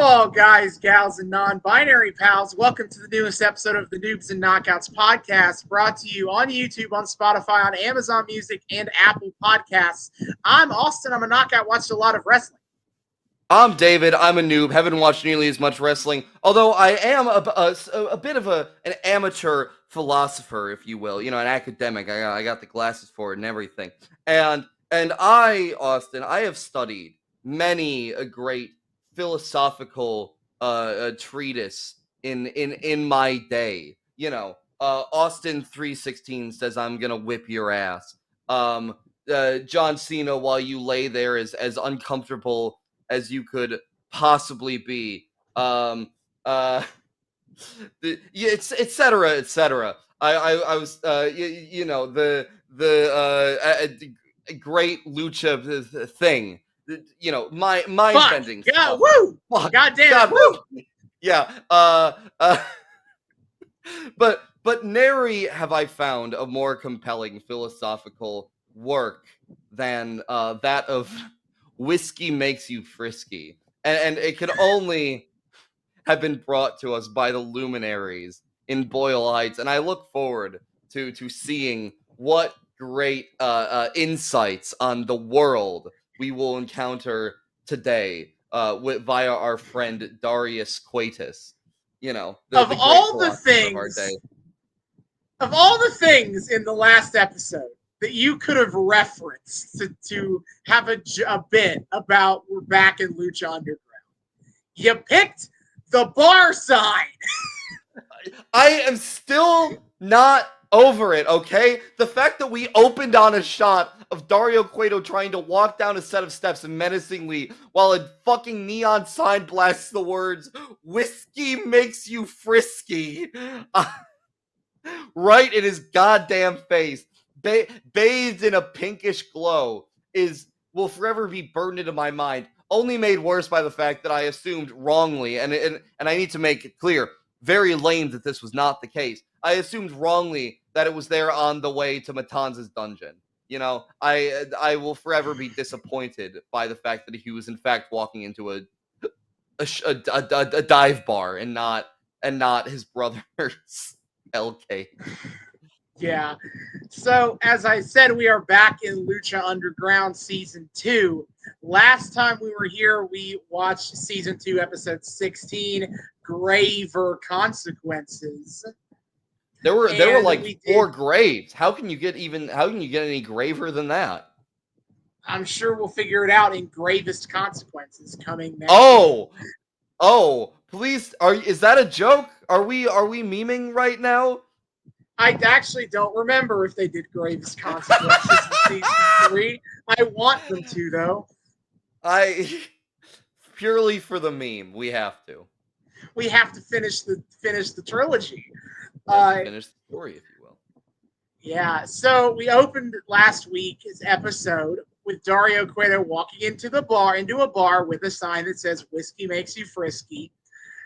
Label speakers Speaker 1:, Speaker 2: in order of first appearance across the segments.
Speaker 1: all guys, gals, and non-binary pals. Welcome to the newest episode of the Noobs and Knockouts Podcast, brought to you on YouTube, on Spotify, on Amazon Music, and Apple Podcasts. I'm Austin. I'm a knockout, watched a lot of wrestling.
Speaker 2: I'm David. I'm a noob. Haven't watched nearly as much wrestling, although I am a bit of an amateur philosopher, if you will. You know, an academic. I got the glasses for it and everything. And I, Austin, I have studied many a great philosophical treatise in my day. You know, Austin 3:16 says I'm gonna whip your ass. John Cena, while you lay there, is as uncomfortable as you could possibly be. It's et cetera, et cetera. I was the great lucha thing. You know, mind bending.
Speaker 1: Yeah, woo!
Speaker 2: Fuck.
Speaker 1: Goddamn,
Speaker 2: God,
Speaker 1: woo!
Speaker 2: Yeah. But nary have I found a more compelling philosophical work than that of Whiskey Makes You Frisky. And it could only have been brought to us by the luminaries in Boyle Heights. And I look forward to seeing what great insights on the world we will encounter today via our friend Darius Quatus. You know,
Speaker 1: of all the things in the last episode that you could have referenced to have a bit about we're back in Lucha Underground, you picked the bar sign.
Speaker 2: I am still not over it, okay? The fact that we opened on a shot of Dario Cueto trying to walk down a set of steps menacingly while a fucking neon sign blasts the words, "Whiskey makes you frisky," right in his goddamn face, bathed in a pinkish glow, will forever be burned into my mind, only made worse by the fact that I assumed wrongly, and I need to make it clear, very lame that this was not the case. I assumed wrongly that it was there on the way to Matanza's dungeon. You know, I will forever be disappointed by the fact that he was in fact walking into a dive bar and not his brother's LK.
Speaker 1: Yeah. So, as I said, we are back in Lucha Underground Season 2. Last time we were here, we watched Season 2, Episode 16, Graver Consequences.
Speaker 2: There were like 4 graves. How can you get any graver than that?
Speaker 1: I'm sure we'll figure it out in Gravest Consequences coming next.
Speaker 2: Oh, please, is that a joke? Are we memeing right now?
Speaker 1: I actually don't remember if they did Gravest Consequences in Season 3. I want them to, though.
Speaker 2: Purely for the meme, we have to.
Speaker 1: We have to finish the trilogy.
Speaker 2: Finish the story, if you will.
Speaker 1: Yeah, so we opened last week's episode with Dario Cueto walking into a bar with a sign that says "Whiskey Makes You Frisky,"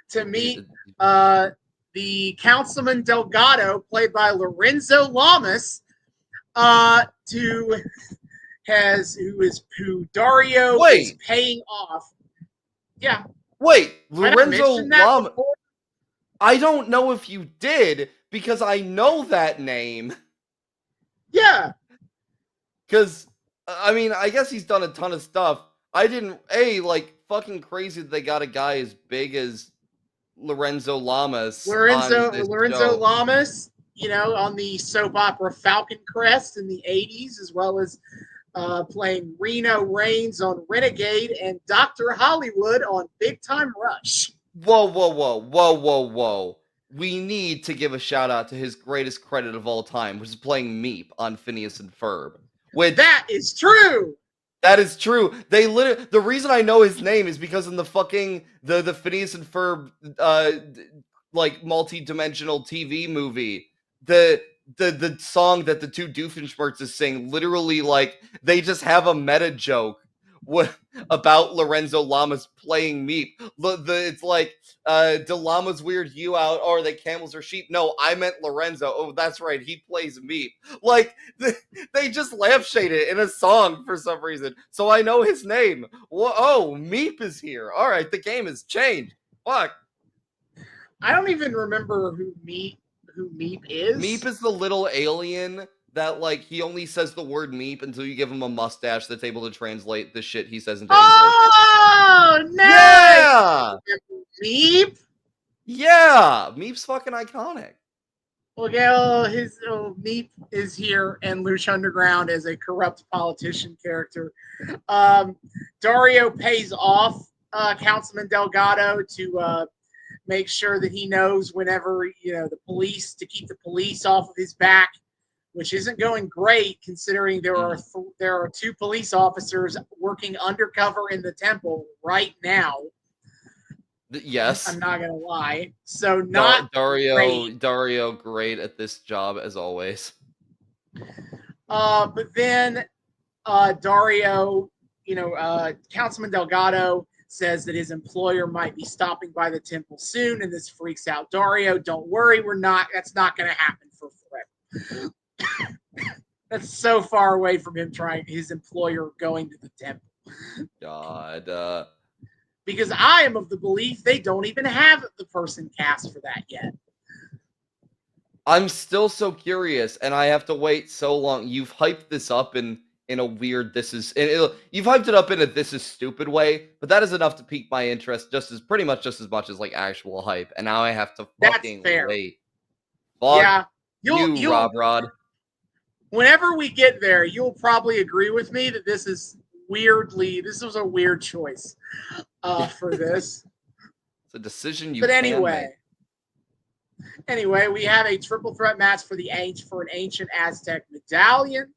Speaker 1: to meet the Councilman Delgado, played by Lorenzo Lamas, who Dario is paying off. Yeah.
Speaker 2: Wait, Lorenzo Lamas. I don't know if you did, because I know that name.
Speaker 1: Yeah.
Speaker 2: Because, I mean, I guess he's done a ton of stuff. I didn't, fucking crazy that they got a guy as big as Lorenzo Lamas.
Speaker 1: Lorenzo Lamas, you know, on the soap opera Falcon Crest in the 80s, as well as playing Reno Reigns on Renegade and Dr. Hollywood on Big Time Rush.
Speaker 2: Whoa. We need to give a shout out to his greatest credit of all time, which is playing Meep on Phineas and Ferb.
Speaker 1: That is true!
Speaker 2: That is true. The reason I know his name is because in the fucking the Phineas and Ferb multi-dimensional TV movie, the song that the two Doofenshmirtzes sing, literally, like, they just have a meta joke what about Lorenzo Lamas playing Meep. It's like, do llamas weird you out, or are they camels or sheep? No, I meant Lorenzo. Oh, that's right, he plays Meep. Like, they just lampshade it in a song for some reason, so I know his name. Oh, Meep is here. All right, the game has changed. Fuck.
Speaker 1: I don't even remember who Meep is.
Speaker 2: Meep is the little alien that, like, he only says the word Meep until you give him a mustache that's able to translate the shit he says into English.
Speaker 1: Oh, nice!
Speaker 2: Yeah!
Speaker 1: Meep?
Speaker 2: Yeah! Meep's fucking iconic.
Speaker 1: Well, Meep is here, and Lucha Underground is a corrupt politician character. Dario pays off Councilman Delgado to make sure that he knows whenever, the police, to keep the police off of his back, which isn't going great considering there are two police officers working undercover in the temple right now.
Speaker 2: Yes.
Speaker 1: I'm not gonna lie. So
Speaker 2: Dario great at this job as always.
Speaker 1: But then Dario, Councilman Delgado says that his employer might be stopping by the temple soon, and this freaks out Dario. Don't worry, that's not gonna happen for forever. That's so far away from his employer going to the temple.
Speaker 2: God.
Speaker 1: Because I am of the belief they don't even have the person cast for that yet.
Speaker 2: I'm still so curious, and I have to wait so long. You've hyped this up in a weird you've hyped it up in a this is stupid way, but that is enough to pique my interest pretty much just as much as like actual hype. And now I have to fucking wait. Fuck
Speaker 1: yeah,
Speaker 2: you, Rob Rod.
Speaker 1: Whenever we get there, you'll probably agree with me that this was a weird choice for this.
Speaker 2: It's a decision you
Speaker 1: but
Speaker 2: can't
Speaker 1: anyway
Speaker 2: make.
Speaker 1: Anyway, we have a triple threat match for an ancient Aztec medallion.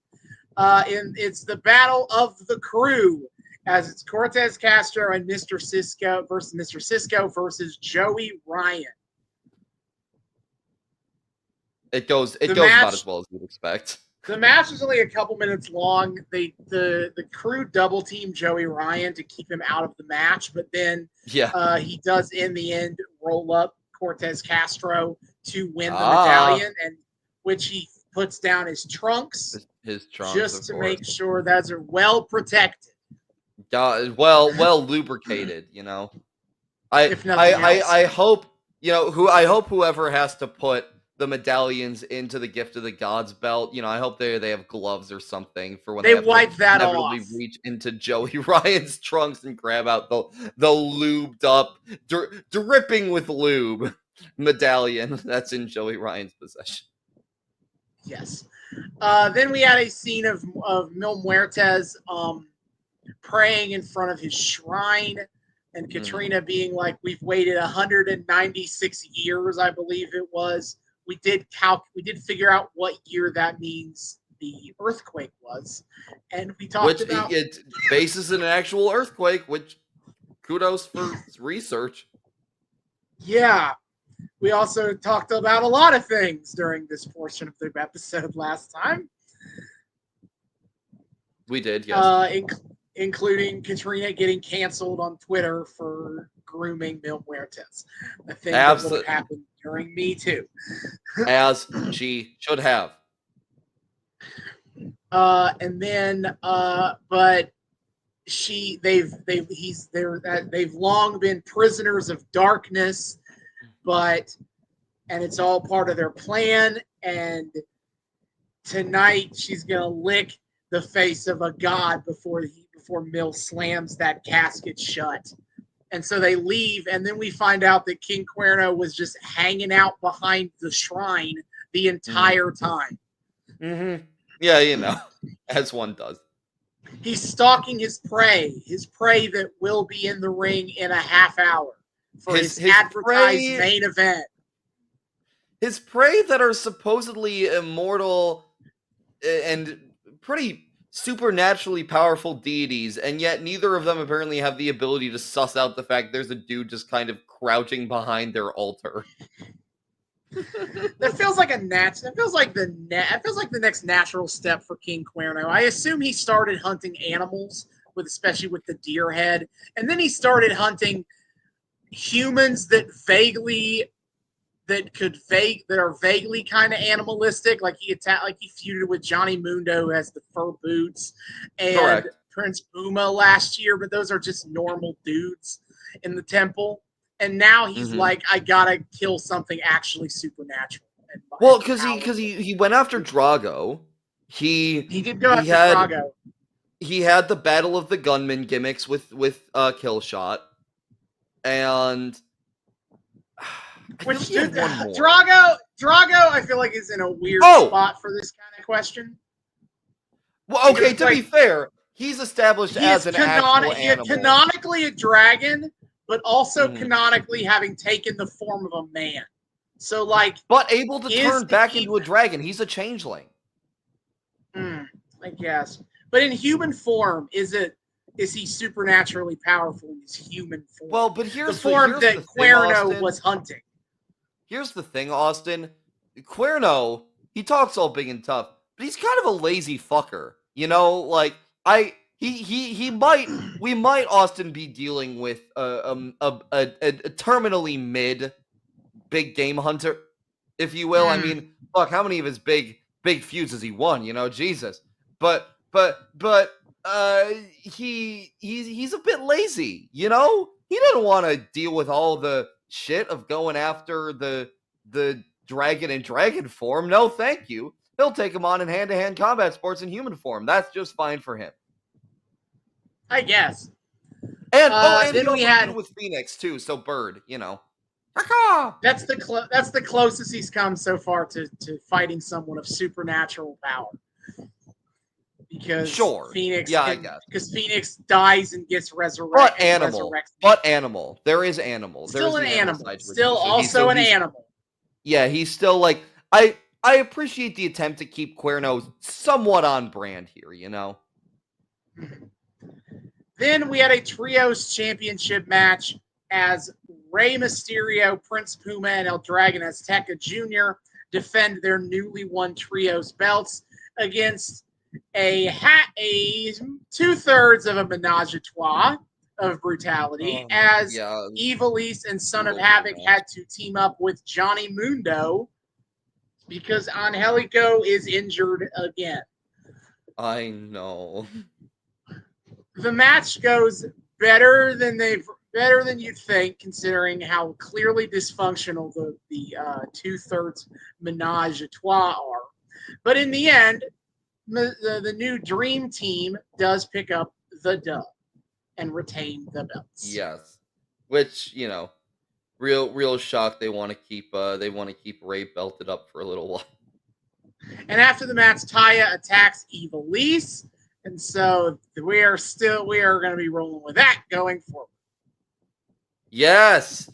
Speaker 1: It's the Battle of the Crew, as it's Cortez Castro and Mr. Cisco versus Joey Ryan.
Speaker 2: It goes about as well as you'd expect.
Speaker 1: The match was only a couple minutes long. The Crew double team Joey Ryan to keep him out of the match, but then he does in the end roll up Cortez Castro to win the medallion, and which he puts down his trunks.
Speaker 2: His trunks,
Speaker 1: just to make sure that's well protected.
Speaker 2: Well lubricated, I hope whoever has to put the medallions into the Gift of the Gods belt, I hope they have gloves or something for when they
Speaker 1: wipe that off.
Speaker 2: Reach into Joey Ryan's trunks and grab out the lubed up, dripping with lube medallion that's in Joey Ryan's possession.
Speaker 1: Yes. Then we had a scene of Mil Muertes praying in front of his shrine, and Katrina being like, "We've waited 196 years, I believe it was." We did figure out what year that means the earthquake was, and we talked about
Speaker 2: it bases in an actual earthquake, which kudos for research.
Speaker 1: Yeah. We also talked about a lot of things during this portion of the episode last time.
Speaker 2: We did, yes.
Speaker 1: Including Katrina getting canceled on Twitter for grooming Mil Muertes. A thing that would have happened during Me Too.
Speaker 2: As she should have.
Speaker 1: And then, but they've long been prisoners of darkness, and it's all part of their plan. And tonight she's gonna lick the face of a god before Mil slams that casket shut. And so they leave, and then we find out that King Cuerno was just hanging out behind the shrine the entire time.
Speaker 2: Mm-hmm. Yeah, as one does.
Speaker 1: He's stalking his prey that will be in the ring in a half hour for his advertised main event.
Speaker 2: His prey that are supposedly immortal and pretty supernaturally powerful deities, and yet neither of them apparently have the ability to suss out the fact there's a dude just kind of crouching behind their altar.
Speaker 1: That feels like the next natural step for King Cuerno. I assume he started hunting animals especially with the deer head. And then he started hunting humans that are vaguely kind of animalistic. Like he feuded with Johnny Mundo, who has the fur boots, and
Speaker 2: Correct.
Speaker 1: Prince Puma last year, but those are just normal dudes in the temple. And now he's like, I gotta kill something actually supernatural.
Speaker 2: Well, because he went after Drago. He
Speaker 1: did go after Drago.
Speaker 2: He had the Battle of the Gunmen gimmicks with Killshot, and
Speaker 1: which Drago, I feel like is in a weird spot for this kind of question.
Speaker 2: Well, okay, to be fair, he's established as an actual animal.
Speaker 1: Canonically a dragon, but also canonically having taken the form of a man. So, like,
Speaker 2: but able to turn back into a dragon. He's a changeling.
Speaker 1: I guess. But in human form, is he supernaturally powerful in his human form?
Speaker 2: Well, but here's
Speaker 1: the form that Cuerno was hunting.
Speaker 2: Here's the thing, Austin. Cuerno, he talks all big and tough, but he's kind of a lazy fucker. You know, like we might, Austin, be dealing with a terminally mid big game hunter, if you will. I mean, fuck, how many of his big feuds has he won? You know, Jesus. But he's a bit lazy. You know, he doesn't want to deal with all the shit of going after the dragon in dragon form. No, thank you. He'll take him on in hand-to-hand combat sports in human form. That's just fine for him,
Speaker 1: I guess.
Speaker 2: And then we had with Phoenix too. So Bird, you know.
Speaker 1: That's the closest he's come so far to fighting someone of supernatural power. Because Phoenix, because Phoenix dies and gets resurrected.
Speaker 2: But animal. There is animal.
Speaker 1: Still an animal. Still also an animal.
Speaker 2: Yeah, he's still like I appreciate the attempt to keep Cuerno somewhat on brand here. You know.
Speaker 1: Then we had a trios championship match as Rey Mysterio, Prince Puma, and El Dragon Azteca Jr. defend their newly won trios belts against a 2/3 of a menage a trois of brutality, as Ivelisse and Son of Havoc had to team up with Johnny Mundo because Angelico is injured again.
Speaker 2: I know.
Speaker 1: The match goes better than you'd think, considering how clearly dysfunctional the 2/3 menage a trois are. But in the end, the new Dream Team does pick up the dub and retain the belts.
Speaker 2: Yes, which, you know, real shock. They want to keep Rey belted up for a little while.
Speaker 1: And after the match, Taya attacks Ivelisse, and so we are going to be rolling with that going forward.
Speaker 2: Yes,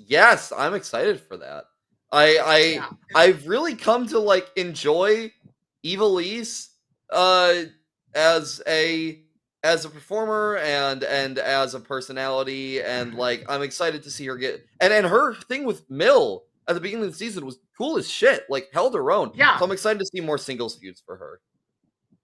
Speaker 2: I'm excited for that. I've really come to like enjoy Ivelisse as a performer and as a personality, and like I'm excited to see her get and her thing with Mill at the beginning of the season was cool as shit. Like held her own.
Speaker 1: Yeah.
Speaker 2: So I'm excited to see more singles feuds for her.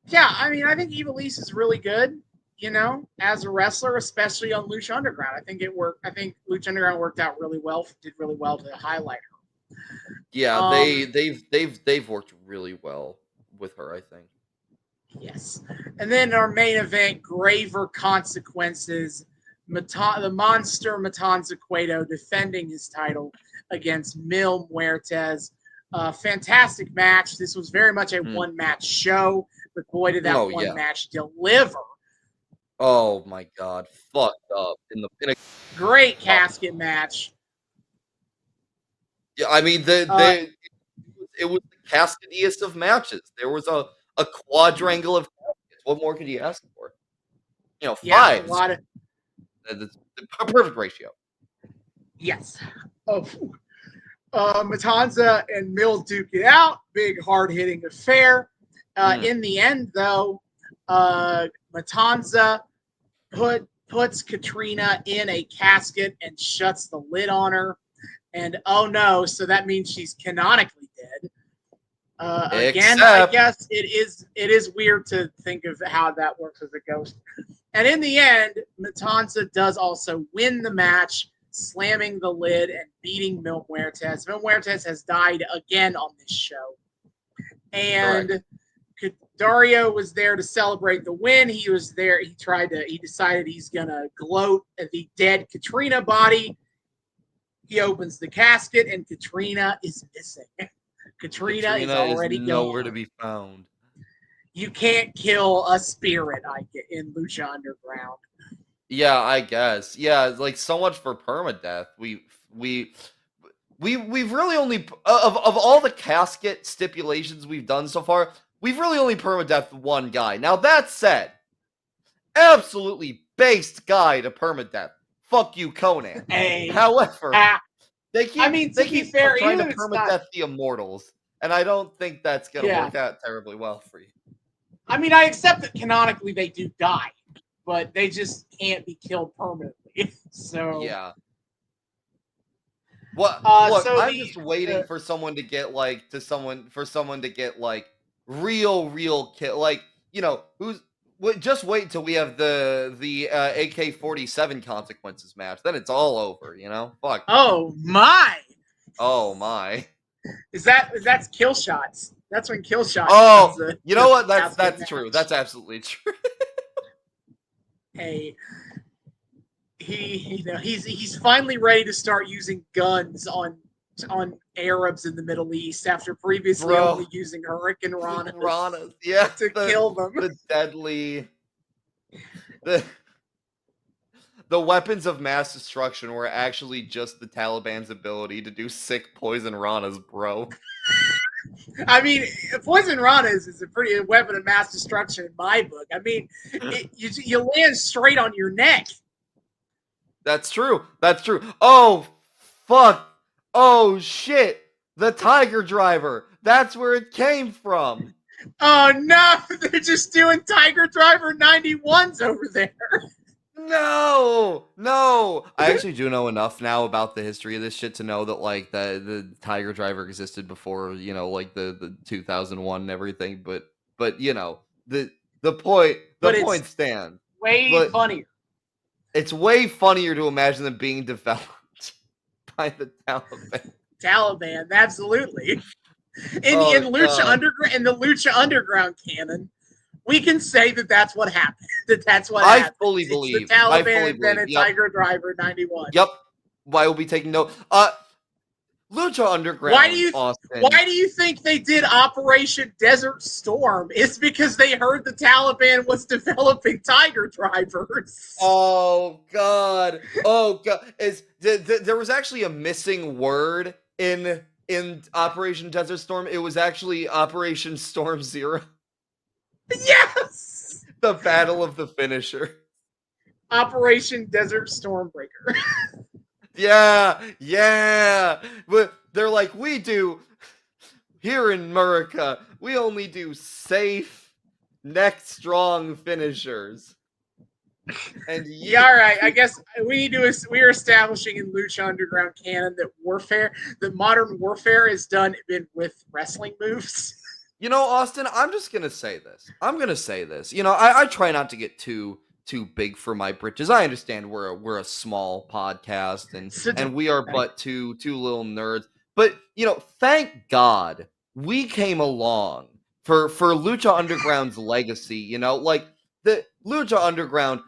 Speaker 1: Yeah, I mean, I think Ivelisse is really good, you know, as a wrestler, especially on Lucha Underground. I think it worked. I think Lucha Underground worked out really well. Did really well to highlight her.
Speaker 2: Yeah, they've worked really well with her, I think.
Speaker 1: Yes. And then our main event, Graver Consequences, the monster Matanza Cueto defending his title against Mil Muertes. Fantastic match. This was very much a one-match show, but boy, did that match deliver.
Speaker 2: Oh, my God. Fucked up. In a
Speaker 1: great casket match.
Speaker 2: Yeah, I mean, it was the casketiest of matches. There was a quadrangle of caskets. What more could you ask for? You know, 5.
Speaker 1: A lot of
Speaker 2: the perfect ratio.
Speaker 1: Yes. Matanza and Mil duke it out. Big, hard-hitting affair. In the end, though, Matanza puts Katrina in a casket and shuts the lid on her. And oh no, so that means she's canonically dead. Again, I guess it is weird to think of how that works as a ghost. And in the end, Matanza does also win the match, slamming the lid and beating Mil Muertes. Mil Muertes has died again on this show. And Dario was there to celebrate the win. He was there. He decided he's going to gloat at the dead Katrina body. He opens the casket and Katrina is missing. Katrina is already
Speaker 2: nowhere
Speaker 1: gone.
Speaker 2: to be found.
Speaker 1: You can't kill a spirit in Lucha Underground.
Speaker 2: Yeah, I guess. Yeah, like so much for permadeath. We've really only of all the casket stipulations we've done so far, we've really only permadeath one guy. Now that said, absolutely based guy to permadeath. Fuck you, Conan.
Speaker 1: Hey,
Speaker 2: however, they keep trying to permadeath the immortals, and I don't think that's gonna work out terribly well for you.
Speaker 1: I mean, I accept that canonically they do die, but they just can't be killed permanently. So
Speaker 2: yeah. What? Look, I'm just waiting for someone to get real kill. Like, you know, just wait until we have the AK-47 consequences match. Then it's all over. You know? Fuck.
Speaker 1: Oh my.
Speaker 2: Oh my.
Speaker 1: That's kill shots. That's when kill shots.
Speaker 2: Oh, you know what? That's true. That's absolutely true.
Speaker 1: Hey, he's finally ready to start using guns on Arabs in the Middle East after previously only using Hurricane Ranas
Speaker 2: yeah,
Speaker 1: to kill them.
Speaker 2: The deadly the weapons of mass destruction were actually just the Taliban's ability to do sick poison Ranas, bro.
Speaker 1: I mean, poison Ranas is a pretty weapon of mass destruction in my book. I mean, you land straight on your neck.
Speaker 2: That's true. That's true. Oh, fuck. Oh, shit. The Tiger Driver. That's where it came from.
Speaker 1: Oh, no. They're just doing Tiger Driver 91s over there.
Speaker 2: No. I actually do know enough now about the history of this shit to know that, like, the Tiger Driver existed before, you know, like, the 2001 and everything. But you know, the point stands.
Speaker 1: Way funnier.
Speaker 2: It's way funnier to imagine them being developed by the
Speaker 1: Taliban, absolutely. In the Lucha Underground canon, we can say that that's what happened. That's what happened.
Speaker 2: I fully believe.
Speaker 1: The Taliban invented Tiger Driver 91.
Speaker 2: Yep. I will be taking note. Lucha Underground.
Speaker 1: Why do you think they did Operation Desert Storm? It's because they heard the Taliban was developing Tiger Drivers.
Speaker 2: Oh God! There was actually a missing word in Operation Desert Storm. It was actually Operation Storm Zero.
Speaker 1: Yes.
Speaker 2: The Battle of the Finisher.
Speaker 1: Operation Desert Stormbreaker.
Speaker 2: Yeah. But they're like, we do here in America, we only do safe, neck strong finishers. And
Speaker 1: yeah, all right. I guess we're establishing in Lucha Underground canon that modern warfare is been with wrestling moves.
Speaker 2: You know, Austin, I'm just gonna say this. You know, I try not to get too big for my britches. I understand we're a small podcast and we are but two little nerds. But you know, thank God we came along for Lucha Underground's legacy. You know, like the Lucha Underground,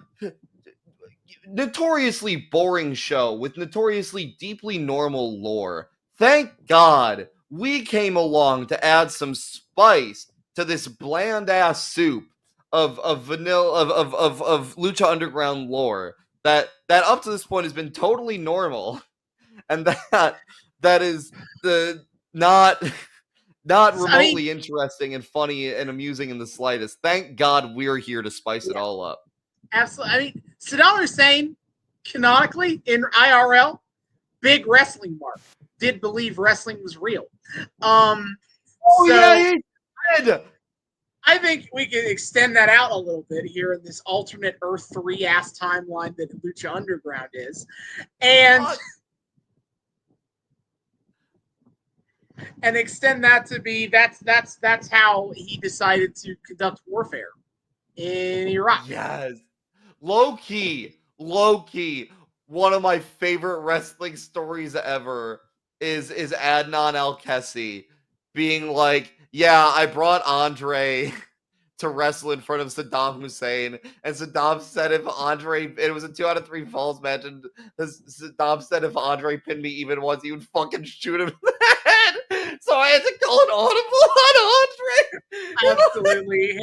Speaker 2: notoriously boring show with notoriously deeply normal lore. Thank God we came along to add some spice to this bland ass soup of vanilla of Lucha Underground lore that up to this point has been totally normal, and that is not remotely interesting and funny and amusing in the slightest. Thank God we're here to spice it all up.
Speaker 1: Absolutely. I mean, Saddam Hussein, canonically in IRL, big wrestling mark, did believe wrestling was real.
Speaker 2: Yeah, he did.
Speaker 1: I think we can extend that out a little bit here in this alternate Earth 3 ass timeline that Lucha Underground is. And and extend that to be that's how he decided to conduct warfare in Iraq.
Speaker 2: Yes. Low key. One of my favorite wrestling stories ever is Adnan Al-Kessi being like, yeah, I brought Andre to wrestle in front of Saddam Hussein, and Saddam said if Andre, it was a 2 out of 3 falls match, and Saddam said if Andre pinned me even once, he would fucking shoot him in the head. So I had to call an audible on Andre.
Speaker 1: Absolutely,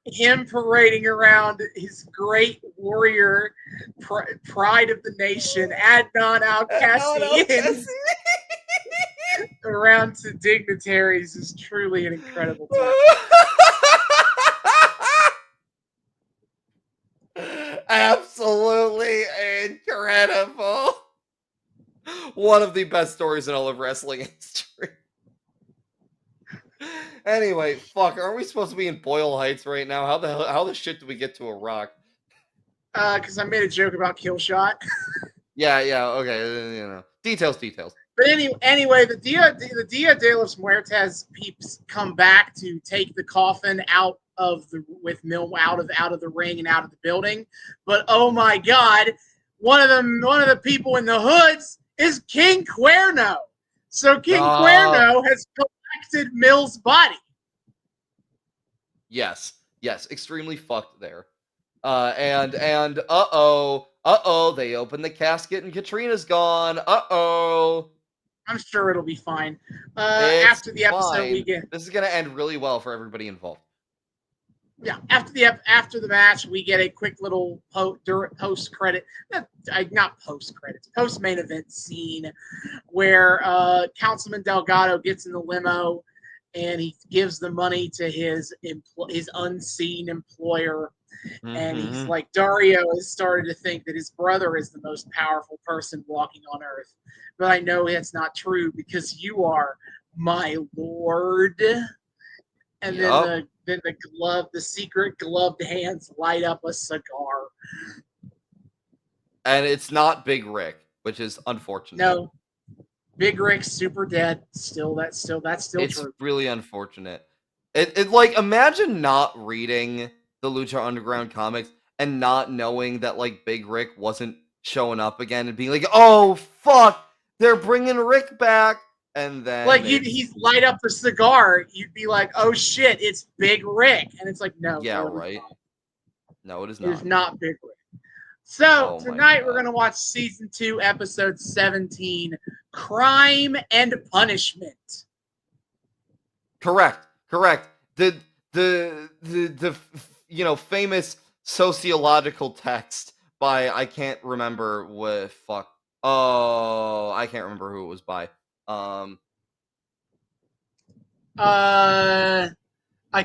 Speaker 1: him parading around his great warrior, pride of the nation, Adnan Al-Kassi, around to dignitaries is truly an incredible time.
Speaker 2: Absolutely incredible. One of the best stories in all of wrestling history. Anyway, fuck, aren't we supposed to be in Boyle Heights right now? How the shit did we get to Iraq?
Speaker 1: Because I made a joke about Killshot.
Speaker 2: Yeah, okay, details.
Speaker 1: But anyway, the Dia de los Muertos peeps come back to take the coffin out of the ring and out of the building. But oh my God, one of the people in the hoods is King Cuerno. So King Cuerno has collected Mill's body.
Speaker 2: Yes, extremely fucked there. And they open the casket and Katrina's gone.
Speaker 1: I'm sure it'll be fine. After the episode, we get
Speaker 2: this is gonna end really well for everybody involved.
Speaker 1: Yeah, after the match, we get a quick little post main event scene where Councilman Delgado gets in the limo and he gives the money to his unseen employer. Mm-hmm. And he's like, Dario has started to think that his brother is the most powerful person walking on earth. But I know that's not true because you are my lord. And then the secret gloved hands light up a cigar.
Speaker 2: And it's not Big Rick, which is unfortunate.
Speaker 1: No. Big Rick's super dead. That's still
Speaker 2: it's
Speaker 1: true.
Speaker 2: It's really unfortunate. It like, imagine not reading the Lucha Underground comics and not knowing that like Big Rick wasn't showing up again and being like, oh fuck, they're bringing Rick back. And then
Speaker 1: like he's light up the cigar, you'd be like, oh shit, it's Big Rick. And it's like, no.
Speaker 2: Yeah, right. No, it is not.
Speaker 1: It is not Big Rick. So tonight we're going to watch season 2, episode 17, Crime and Punishment.
Speaker 2: Correct. The famous sociological text by, I can't remember what fuck. Oh, I can't remember who it was by.
Speaker 1: I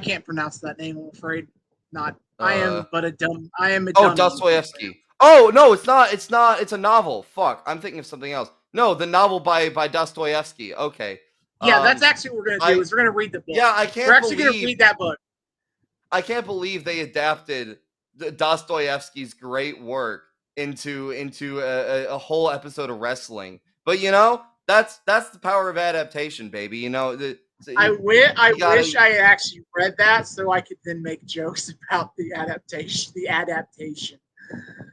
Speaker 1: can't pronounce that name, I'm afraid. Not. I am a dummy.
Speaker 2: Dostoevsky. Oh no, it's not. It's a novel. Fuck, I'm thinking of something else. No, the novel by Dostoevsky. Okay.
Speaker 1: Yeah, that's actually what we're gonna do. Is we're gonna read the book.
Speaker 2: Yeah,
Speaker 1: we're actually gonna read that book.
Speaker 2: I can't believe they adapted Dostoevsky's great work into a whole episode of wrestling. But that's the power of adaptation, baby.
Speaker 1: I wish I had actually read that so I could then make jokes about the adaptation.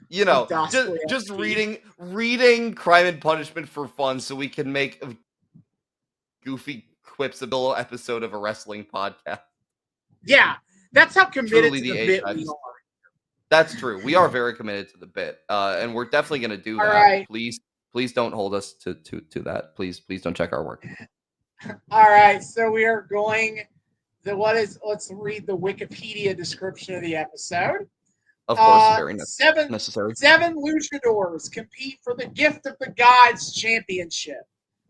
Speaker 2: Just reading Crime and Punishment for fun so we can make goofy quips of a episode of a wrestling podcast.
Speaker 1: Yeah, that's how committed to the bit we are.
Speaker 2: That's true. We are very committed to the bit, and we're definitely going to do that.
Speaker 1: Right.
Speaker 2: Please don't hold us to that. Please don't check our work.
Speaker 1: All right, so we are going. Let's read the Wikipedia description of the episode.
Speaker 2: Of course, very necessary.
Speaker 1: 7 luchadors compete for the Gift of the Gods Championship.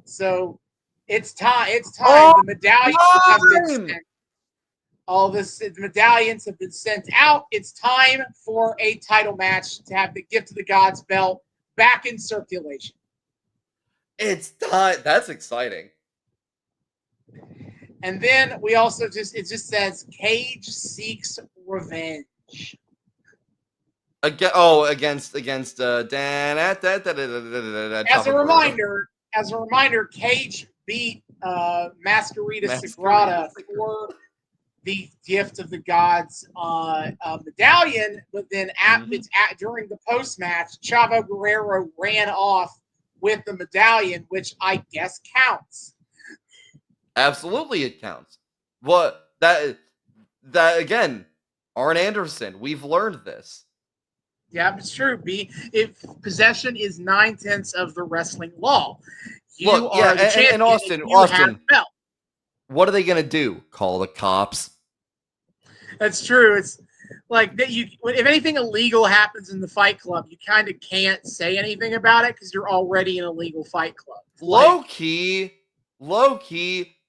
Speaker 1: So it's time. The medallions have been sent. The medallions have been sent out. It's time for a title match to have the Gift of the Gods belt back in circulation.
Speaker 2: It's time. That's exciting.
Speaker 1: And then we also it just says Cage seeks revenge.
Speaker 2: Against
Speaker 1: As a reminder, as a reminder, Cage beat Masquerita Sagrada for the Gift of the Gods medallion, but then during the post match, Chavo Guerrero ran off with the medallion, which I guess counts.
Speaker 2: Absolutely, it counts. What that again, Arn Anderson. We've learned this.
Speaker 1: Yeah, it's true. If possession is 9/10 of the wrestling law, you
Speaker 2: Look,
Speaker 1: are the champion.
Speaker 2: and Austin,
Speaker 1: you have belt.
Speaker 2: What are they gonna do? Call the cops?
Speaker 1: That's true. It's like that. If anything illegal happens in the Fight Club, you kind of can't say anything about it because you're already in a legal Fight Club.
Speaker 2: Low key,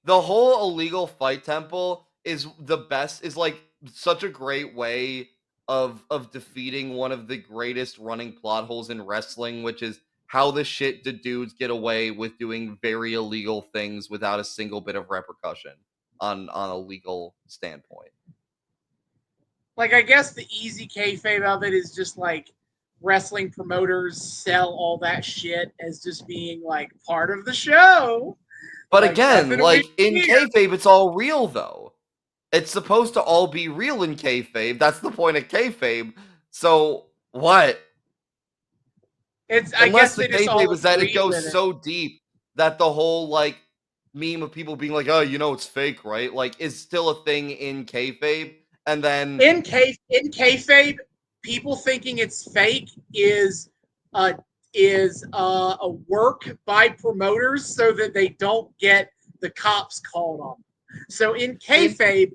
Speaker 2: the whole illegal fight temple is the best. Is like such a great way of defeating one of the greatest running plot holes in wrestling, which is how the shit the dudes get away with doing very illegal things without a single bit of repercussion on a legal standpoint.
Speaker 1: Like, I guess the easy kayfabe of it is just like wrestling promoters sell all that shit as just being like part of the show.
Speaker 2: But like, again, like in kayfabe, it's all real though. It's supposed to all be real in kayfabe. That's the point of kayfabe. So what?
Speaker 1: I guess
Speaker 2: the kayfabe is that it goes so deep that the whole like meme of people being like, "Oh, you know, it's fake, right?" Like, is still a thing in kayfabe. And then
Speaker 1: in kayfabe, people thinking it's fake is a work by promoters so that they don't get the cops called on them. So in kayfabe,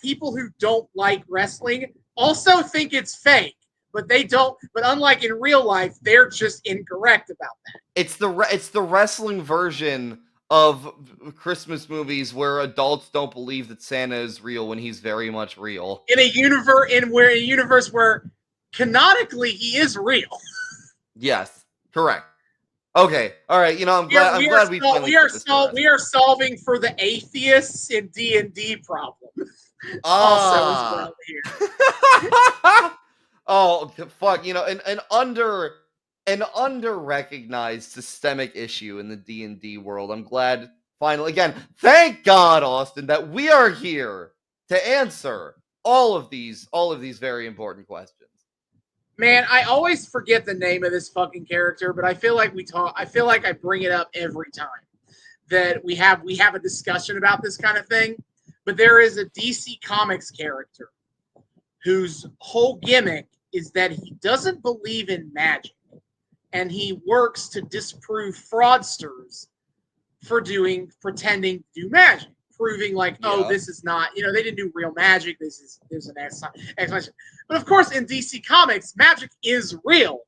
Speaker 1: people who don't like wrestling also think it's fake, but they don't. But unlike in real life, they're just incorrect about that.
Speaker 2: It's the wrestling version of Christmas movies where adults don't believe that Santa is real when he's very much real.
Speaker 1: In a universe where canonically he is real.
Speaker 2: Yes, correct. Okay, all right. You know, I'm glad we
Speaker 1: are solving for the atheists in D&D problem. Also as well here.
Speaker 2: Oh fuck! You know, an under-recognized systemic issue in the D&D world. I'm glad finally, again, thank God, Austin, that we are here to answer all of these very important questions.
Speaker 1: Man, I always forget the name of this fucking character, but I feel like I bring it up every time that we have a discussion about this kind of thing. But there is a DC Comics character whose whole gimmick is that he doesn't believe in magic. And he works to disprove fraudsters for pretending to do magic, proving like, this is not, they didn't do real magic. There's an explanation. But of course, in DC Comics, magic is real.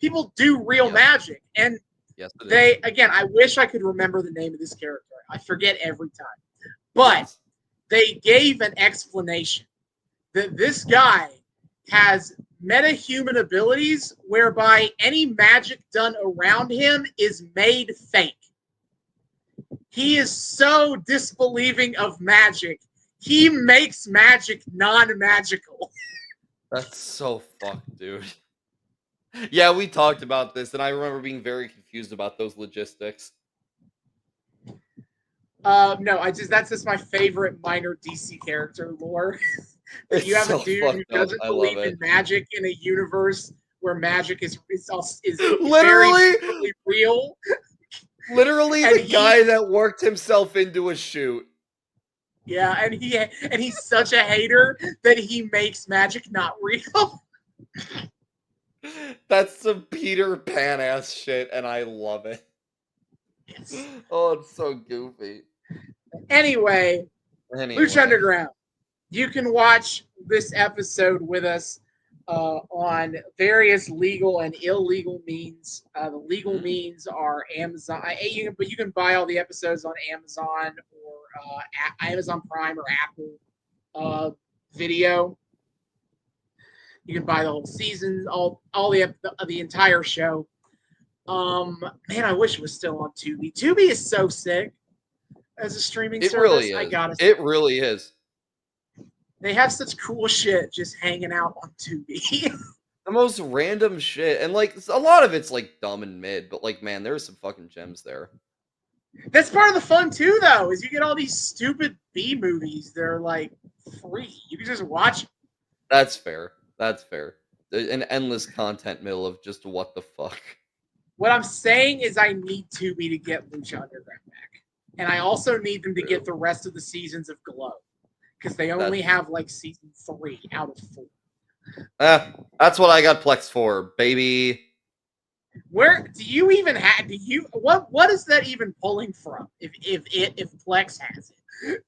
Speaker 1: People do real magic, and again, I wish I could remember the name of this character. I forget every time, but they gave an explanation that this guy has metahuman abilities whereby any magic done around him is made fake. He is so disbelieving of magic, he makes magic non-magical.
Speaker 2: That's so fucked, dude. Yeah, we talked about this, and I remember being very confused about those logistics.
Speaker 1: No, that's just my favorite minor DC character lore. You have a dude who doesn't believe in magic in a universe where magic is
Speaker 2: literally
Speaker 1: very real.
Speaker 2: Literally the guy that worked himself into a shoot.
Speaker 1: Yeah, and he's such a hater that he makes magic not real.
Speaker 2: That's some Peter Pan ass shit, and I love it. Yes. Oh, it's so goofy.
Speaker 1: Anyway, Lucha Underground. You can watch this episode with us on various legal and illegal means. The legal means are Amazon. But you can buy all the episodes on Amazon or Amazon Prime or Apple Video. You can buy the whole season, all the entire show. Man, I wish it was still on Tubi. Tubi is so sick as a streaming service.
Speaker 2: Really is.
Speaker 1: I gotta say.
Speaker 2: It really is.
Speaker 1: They have such cool shit just hanging out on Tubi.
Speaker 2: The most random shit, and like a lot of it's like dumb and mid, but like man, there's some fucking gems there.
Speaker 1: That's part of the fun too, though, is you get all these stupid B movies. They're like free. You can just watch them.
Speaker 2: That's fair. That's fair. An endless content mill of just what the fuck.
Speaker 1: What I'm saying is I need Tubi to get Lucha Underground back. And I also need them to get the rest of the seasons of Glow. Because they only have like season 3 out of 4.
Speaker 2: That's what I got Plex for, baby.
Speaker 1: Where do you even have what is that even pulling from if Plex has
Speaker 2: it?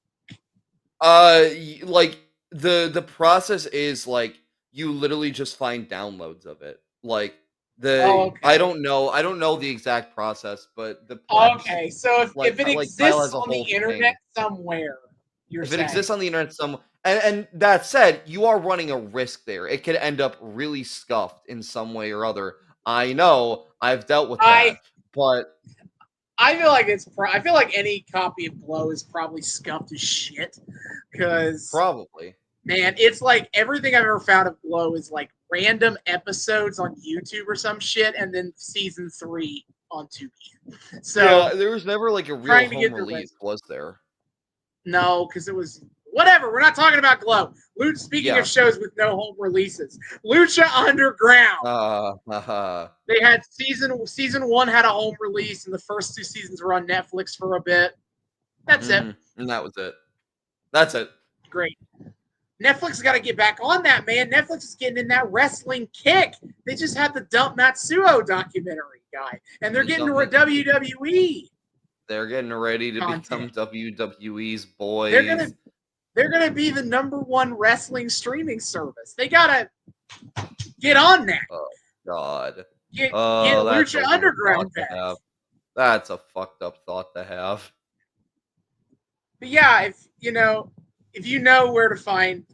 Speaker 2: Like the process is like you literally just find downloads of it. Like I don't know the exact process, but the Plex,
Speaker 1: okay. So if it exists on the internet somewhere,
Speaker 2: if it exists on the internet somewhere, and that said, you are running a risk there. It could end up really scuffed in some way or other. I know, I've dealt with that, but
Speaker 1: I feel like I feel like any copy of Glow is probably scuffed as shit. Because
Speaker 2: probably,
Speaker 1: man, it's like everything I've ever found of Glow is like random episodes on YouTube or some shit, and then season 3 on Tubi. So
Speaker 2: yeah, there was never like a real home release, was there?
Speaker 1: No, because it was whatever. We're not talking about Glow. Speaking of shows with no home releases, Lucha Underground. They had season 1 had a home release, and the first 2 seasons were on Netflix for a bit. That's it.
Speaker 2: And that was it. That's it.
Speaker 1: Great. Netflix got to get back on that, man. Netflix is getting in that wrestling kick. They just had the Dump Matsuo documentary guy, and they're getting to a WWE.
Speaker 2: They're getting ready to become WWE's boys.
Speaker 1: They're gonna be the #1 wrestling streaming service. They gotta get on that.
Speaker 2: Oh God.
Speaker 1: Get Lucha Underground back.
Speaker 2: That's a fucked up thought to have.
Speaker 1: But yeah, if you know where to find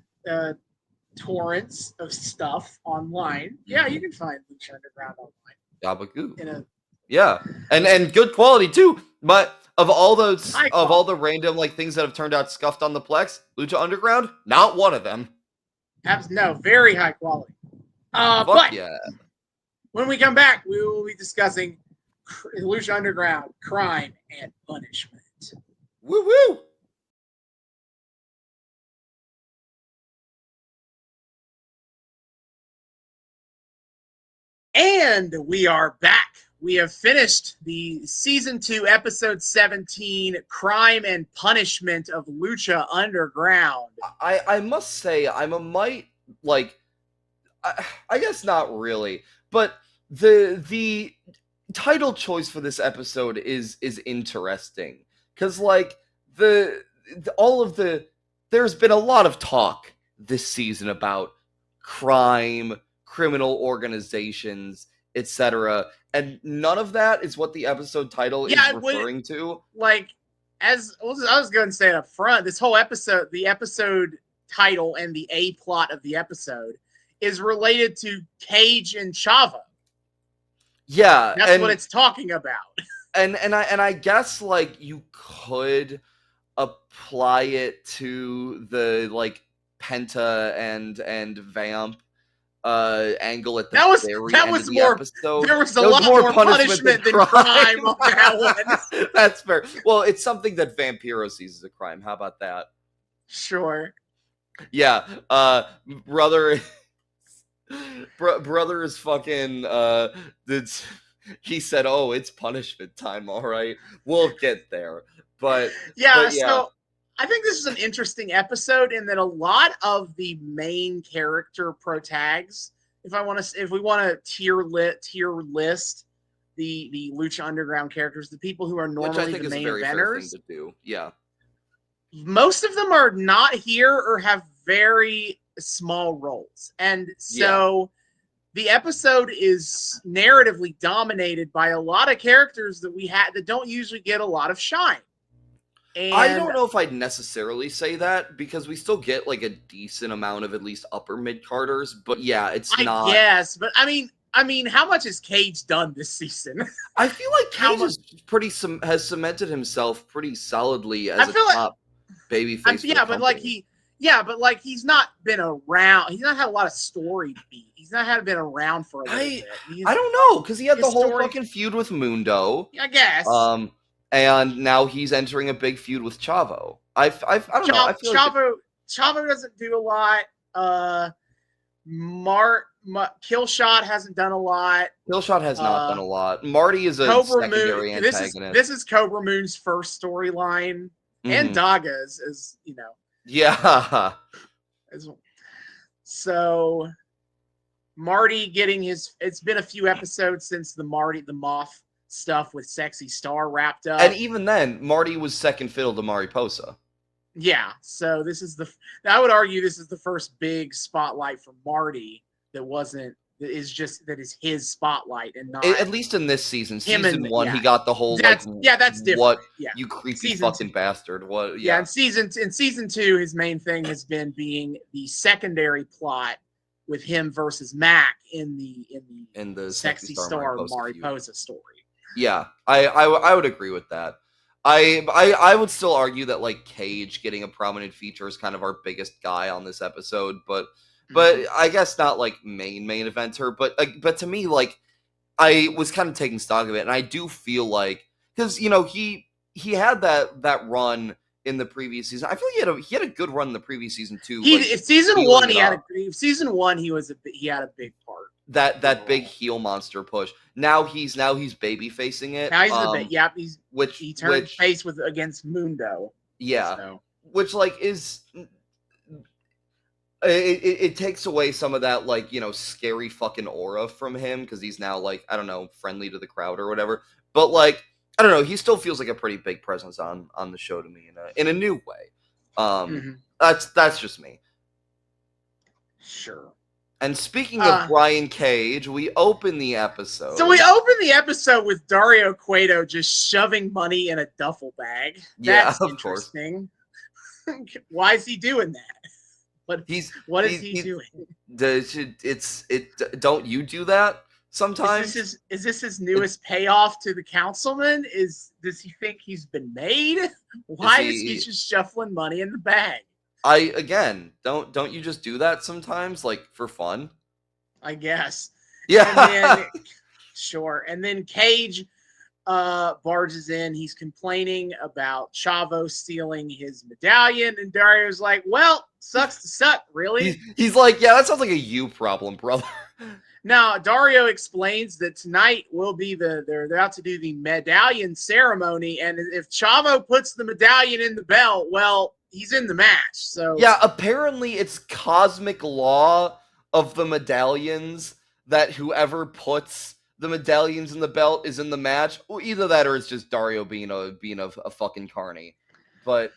Speaker 1: torrents of stuff online, yeah, you can find Lucha Underground online.
Speaker 2: Gabagoo. Yeah, and good quality too. But of all the random like things that have turned out scuffed on the Plex, Lucha Underground, not one of them.
Speaker 1: No, very high quality. But
Speaker 2: yeah.
Speaker 1: When we come back, we will be discussing Lucha Underground, Crime and Punishment.
Speaker 2: Woo woo!
Speaker 1: And we are back. We have finished the season 2, episode 17, Crime and Punishment of Lucha Underground.
Speaker 2: I must say, I'm a mite like, I guess not really, but the title choice for this episode is interesting because like there's been a lot of talk this season about crime, criminal organizations, etc. And none of that is what the episode title is referring to.
Speaker 1: Like, as I was going to say up front, this whole episode, the episode title and the A plot of the episode is related to Cage and Chavo.
Speaker 2: Yeah,
Speaker 1: that's what it's talking about.
Speaker 2: And I guess like you could apply it to the like Penta and Vamp angle at the very end of the episode.
Speaker 1: There was a lot more punishment than crime on that
Speaker 2: one. That's fair. Well, it's something that Vampiro sees as a crime. How about that?
Speaker 1: Sure.
Speaker 2: Yeah. Brother is fucking he said, "Oh, it's punishment time, all right. We'll get there." But
Speaker 1: so I think this is an interesting episode in that a lot of the main character protags, if we want to tier list the Lucha Underground characters, the people who are normally the main eventers,
Speaker 2: to do. Yeah.
Speaker 1: Most of them are not here or have very small roles. And so the episode is narratively dominated by a lot of characters that that don't usually get a lot of shine. And
Speaker 2: I don't know if I'd necessarily say that because we still get like a decent amount of at least upper mid-carders, but yeah, it's not.
Speaker 1: Yes, but I mean, how much has Cage done this season?
Speaker 2: I feel like Cage has cemented himself pretty solidly as a top babyface.
Speaker 1: Yeah, but like he Yeah, but like he's not been around. He's not had a lot of story beat. He's not been around for a little bit.
Speaker 2: I don't know, because he had the whole
Speaker 1: story,
Speaker 2: fucking feud with Mundo.
Speaker 1: I guess.
Speaker 2: And now he's entering a big feud with Chavo. I don't know. I feel
Speaker 1: Chavo doesn't do a lot. Killshot hasn't done a lot.
Speaker 2: Killshot has not done a lot. Marty is a
Speaker 1: Cobra
Speaker 2: secondary
Speaker 1: Moon.
Speaker 2: antagonist.
Speaker 1: This is Cobra Moon's first storyline, and Daga's is
Speaker 2: Yeah.
Speaker 1: So Marty getting his. It's been a few episodes since the Marty the Moth stuff with Sexy Star wrapped up,
Speaker 2: and even then, Marty was second fiddle to Mariposa.
Speaker 1: Yeah, so this is I would argue this is the first big spotlight for Marty that is his spotlight and not
Speaker 2: at least in this season. Season 1,
Speaker 1: yeah.
Speaker 2: he got the whole
Speaker 1: that's different.
Speaker 2: What
Speaker 1: yeah.
Speaker 2: you creepy
Speaker 1: season
Speaker 2: fucking
Speaker 1: 2.
Speaker 2: bastard. What
Speaker 1: in season 2, his main thing has been being the secondary plot with him versus Mac in the Sexy Star Mariposa story.
Speaker 2: Yeah, I would agree with that. I would still argue that like Cage getting a prominent feature is kind of our biggest guy on this episode, but I guess not like main eventer, but to me, like, I was kind of taking stock of it, and I do feel like, because he had that run in the previous season. I feel like he had a good run in the previous season too.
Speaker 1: Season 1 he had a big part.
Speaker 2: That big heel monster push. Now he's baby facing it.
Speaker 1: Now he's he turned face against Mundo.
Speaker 2: Yeah, so. Which like is it takes away some of that like scary fucking aura from him, because he's now like, I don't know, friendly to the crowd or whatever. But like, I don't know, he still feels like a pretty big presence on the show to me in a new way. That's just me.
Speaker 1: Sure.
Speaker 2: And speaking of Brian Cage, we open the episode.
Speaker 1: So we open the episode with Dario Cueto just shoving money in a duffel bag. That's interesting. Why is he doing that? What is he doing?
Speaker 2: Don't you do that sometimes?
Speaker 1: Is this his newest payoff to the councilman? Does he think he's been made? Why is he just shuffling money in the bag?
Speaker 2: Don't you just do that sometimes, like for fun?
Speaker 1: I guess.
Speaker 2: Yeah.
Speaker 1: Sure. And then Cage barges in. He's complaining about Chavo stealing his medallion, and Dario's like, "Well, sucks to suck, really."
Speaker 2: He's like, "Yeah, that sounds like a you problem, brother."
Speaker 1: Now, Dario explains that tonight will be they're about to do the medallion ceremony, and if Chavo puts the medallion in the belt, well, he's in the match. So
Speaker 2: yeah, apparently it's cosmic law of the medallions that whoever puts the medallions in the belt is in the match. Well, either that or it's just Dario being a fucking carny. But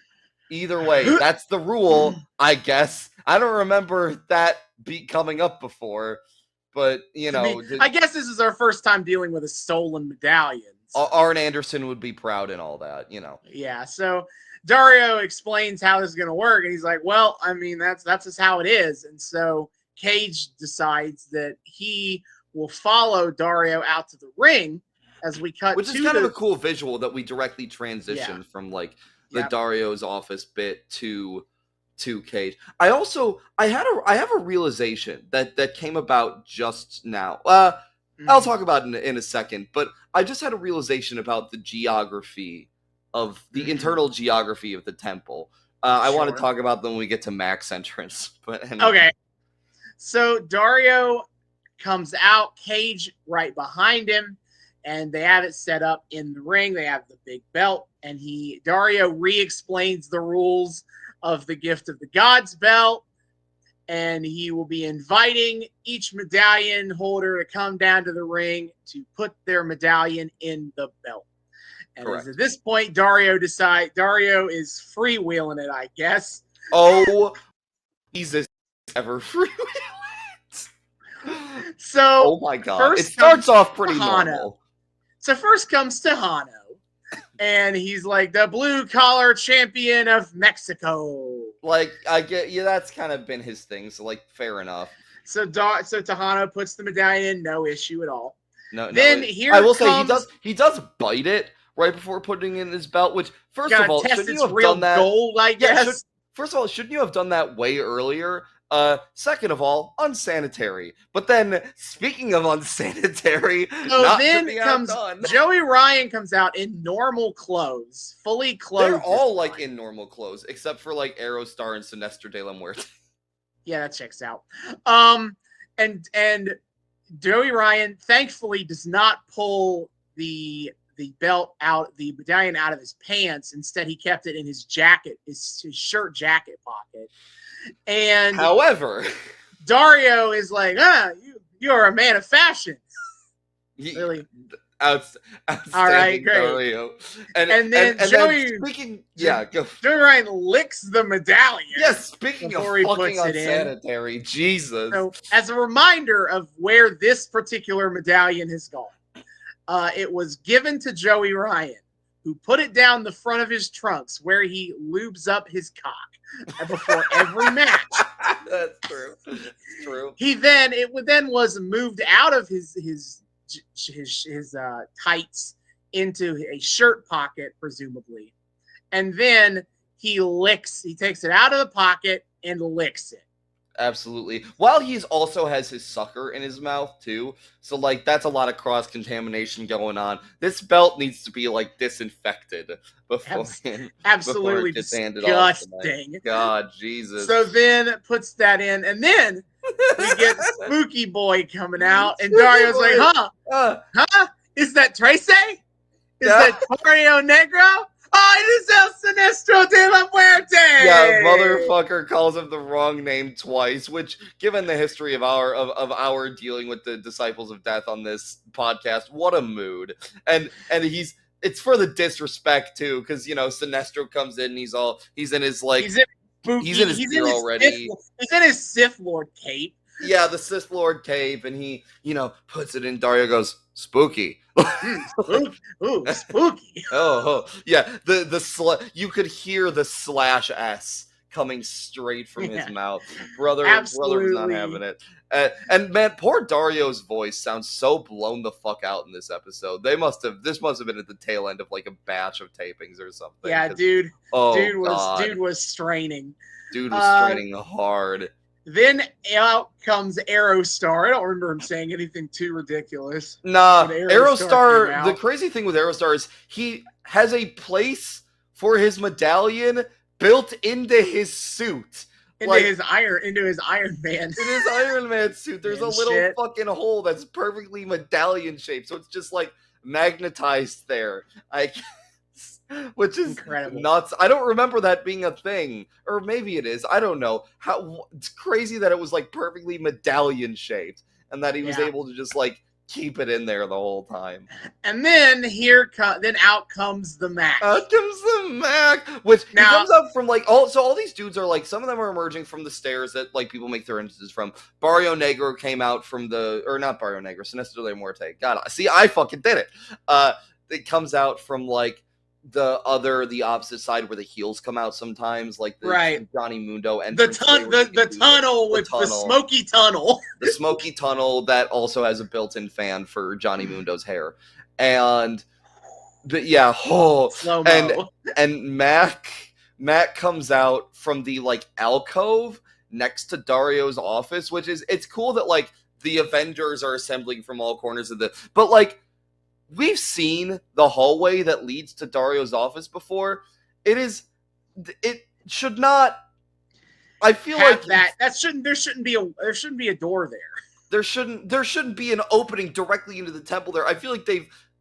Speaker 2: either way, that's the rule, I guess. I don't remember that beat coming up before, but
Speaker 1: I guess this is our first time dealing with a stolen medallion.
Speaker 2: Arn Anderson would be proud and all that,
Speaker 1: Yeah, so Dario explains how this is going to work, and he's like, "Well, I mean, that's just how it is." And so Cage decides that he will follow Dario out to the ring as we cut.
Speaker 2: Which is kind of a cool visual that we directly transition from like the Dario's office bit to Cage. I have a realization that came about just now. I'll talk about it in a second, but I just had a realization about the geography of the internal geography of the temple. I want to talk about them when we get to Mac's entrance. But anyway.
Speaker 1: Okay. So Dario comes out, Cage right behind him, and they have it set up in the ring. They have the big belt, and Dario re-explains the rules of the Gift of the Gods belt, and he will be inviting each medallion holder to come down to the ring to put their medallion in the belt. And at this point, Dario is freewheeling it, I guess.
Speaker 2: Oh, Jesus, ever freewheeling it.
Speaker 1: So,
Speaker 2: oh my God, it starts off pretty normal.
Speaker 1: So first comes Tejano, and he's like the blue collar champion of Mexico.
Speaker 2: Like, I get, that's kind of been his thing. So like, fair enough.
Speaker 1: So Tejano puts the medallion in, no issue at all.
Speaker 2: No.
Speaker 1: Then
Speaker 2: I will say he does bite it right before putting it in his belt. Which, first of all, shouldn't you have done that?
Speaker 1: Gold, I guess.
Speaker 2: first of all, shouldn't you have done that way earlier? Second of all, unsanitary. But then, speaking of unsanitary,
Speaker 1: So
Speaker 2: not
Speaker 1: then
Speaker 2: to be
Speaker 1: comes
Speaker 2: outdone.
Speaker 1: Joey Ryan comes out in normal clothes, fully clothed.
Speaker 2: They're all like in normal clothes, except for like Aerostar and Sinestro de la Muerte.
Speaker 1: Yeah, that checks out. And Joey Ryan thankfully does not pull the belt out, the medallion out of his pants. Instead, he kept it in his jacket, his shirt jacket pocket. And
Speaker 2: however,
Speaker 1: Dario is like, you're a man of fashion. Really?
Speaker 2: Outstanding,
Speaker 1: all right, great.
Speaker 2: Dario.
Speaker 1: And then Joey,
Speaker 2: speaking, yeah, go.
Speaker 1: Joey Ryan licks the medallion.
Speaker 2: Yes, speaking of fucking unsanitary, Jesus.
Speaker 1: So, as a reminder of where this particular medallion has gone, it was given to Joey Ryan, who put it down the front of his trunks, where he lubes up his cock before every match.
Speaker 2: That's true. That's true.
Speaker 1: It then was moved out of his tights into a shirt pocket, presumably, and then he takes it out of the pocket and licks it.
Speaker 2: Absolutely. While he also has his sucker in his mouth too, so like that's a lot of cross contamination going on. This belt needs to be like disinfected before
Speaker 1: absolutely
Speaker 2: it gets handed
Speaker 1: disgusting.
Speaker 2: God, Jesus.
Speaker 1: So then puts that in, and then we get Spooky Boy coming out, and Dario's like, huh? Is that Trace? Is that Dario Negro? Oh, it is El Sinestro de la Muerte!
Speaker 2: Yeah, motherfucker calls him the wrong name twice, which, given the history of our dealing with the Disciples of Death on this podcast, what a mood. And it's for the disrespect too, because Sinestro comes in and he's in his like he's in his gear already.
Speaker 1: He's in his Sith Lord cape.
Speaker 2: Yeah, the Sith Lord cape, and he, puts it in. Dario goes, spooky.
Speaker 1: Spooky. Ooh, spooky.
Speaker 2: Oh, yeah. You could hear the slash S coming straight from his mouth. Brother was not having it. And man, poor Dario's voice sounds so blown the fuck out in this episode. This must have been at the tail end of like a batch of tapings or something.
Speaker 1: Yeah, dude.
Speaker 2: Oh,
Speaker 1: dude was straining.
Speaker 2: Dude was straining hard.
Speaker 1: Then out comes Aerostar. I don't remember him saying anything too ridiculous.
Speaker 2: Nah, Aerostar, the crazy thing with Aerostar is he has a place for his medallion built into his suit.
Speaker 1: Into his Iron Man.
Speaker 2: In his Iron Man suit, there's a little fucking hole that's perfectly medallion shaped. So it's just like magnetized there. Which is
Speaker 1: incredible.
Speaker 2: Nuts. I don't remember that being a thing. Or maybe it is. I don't know. It's crazy that it was like perfectly medallion shaped and that he was able to just like keep it in there the whole time.
Speaker 1: And then out comes the Mac.
Speaker 2: Which he comes up from like all these dudes are like, some of them are emerging from the stairs that like people make their entrances from. Barrio Negro came out from not Barrio Negro, Sinestro de la Muerte. God, see, I fucking did it. It comes out from like the opposite side where the heels come out sometimes, like the Johnny Mundo and
Speaker 1: the tunnel with the smoky tunnel.
Speaker 2: The smoky tunnel that also has a built-in fan for Johnny Mundo's hair. And slow-mo. And Mac comes out from the like alcove next to Dario's office, which is, it's cool that like the Avengers are assembling from all corners of but like we've seen the hallway that leads to Dario's office before. It should not. I feel like
Speaker 1: there shouldn't be a door there.
Speaker 2: There shouldn't be an opening directly into the temple there. I feel like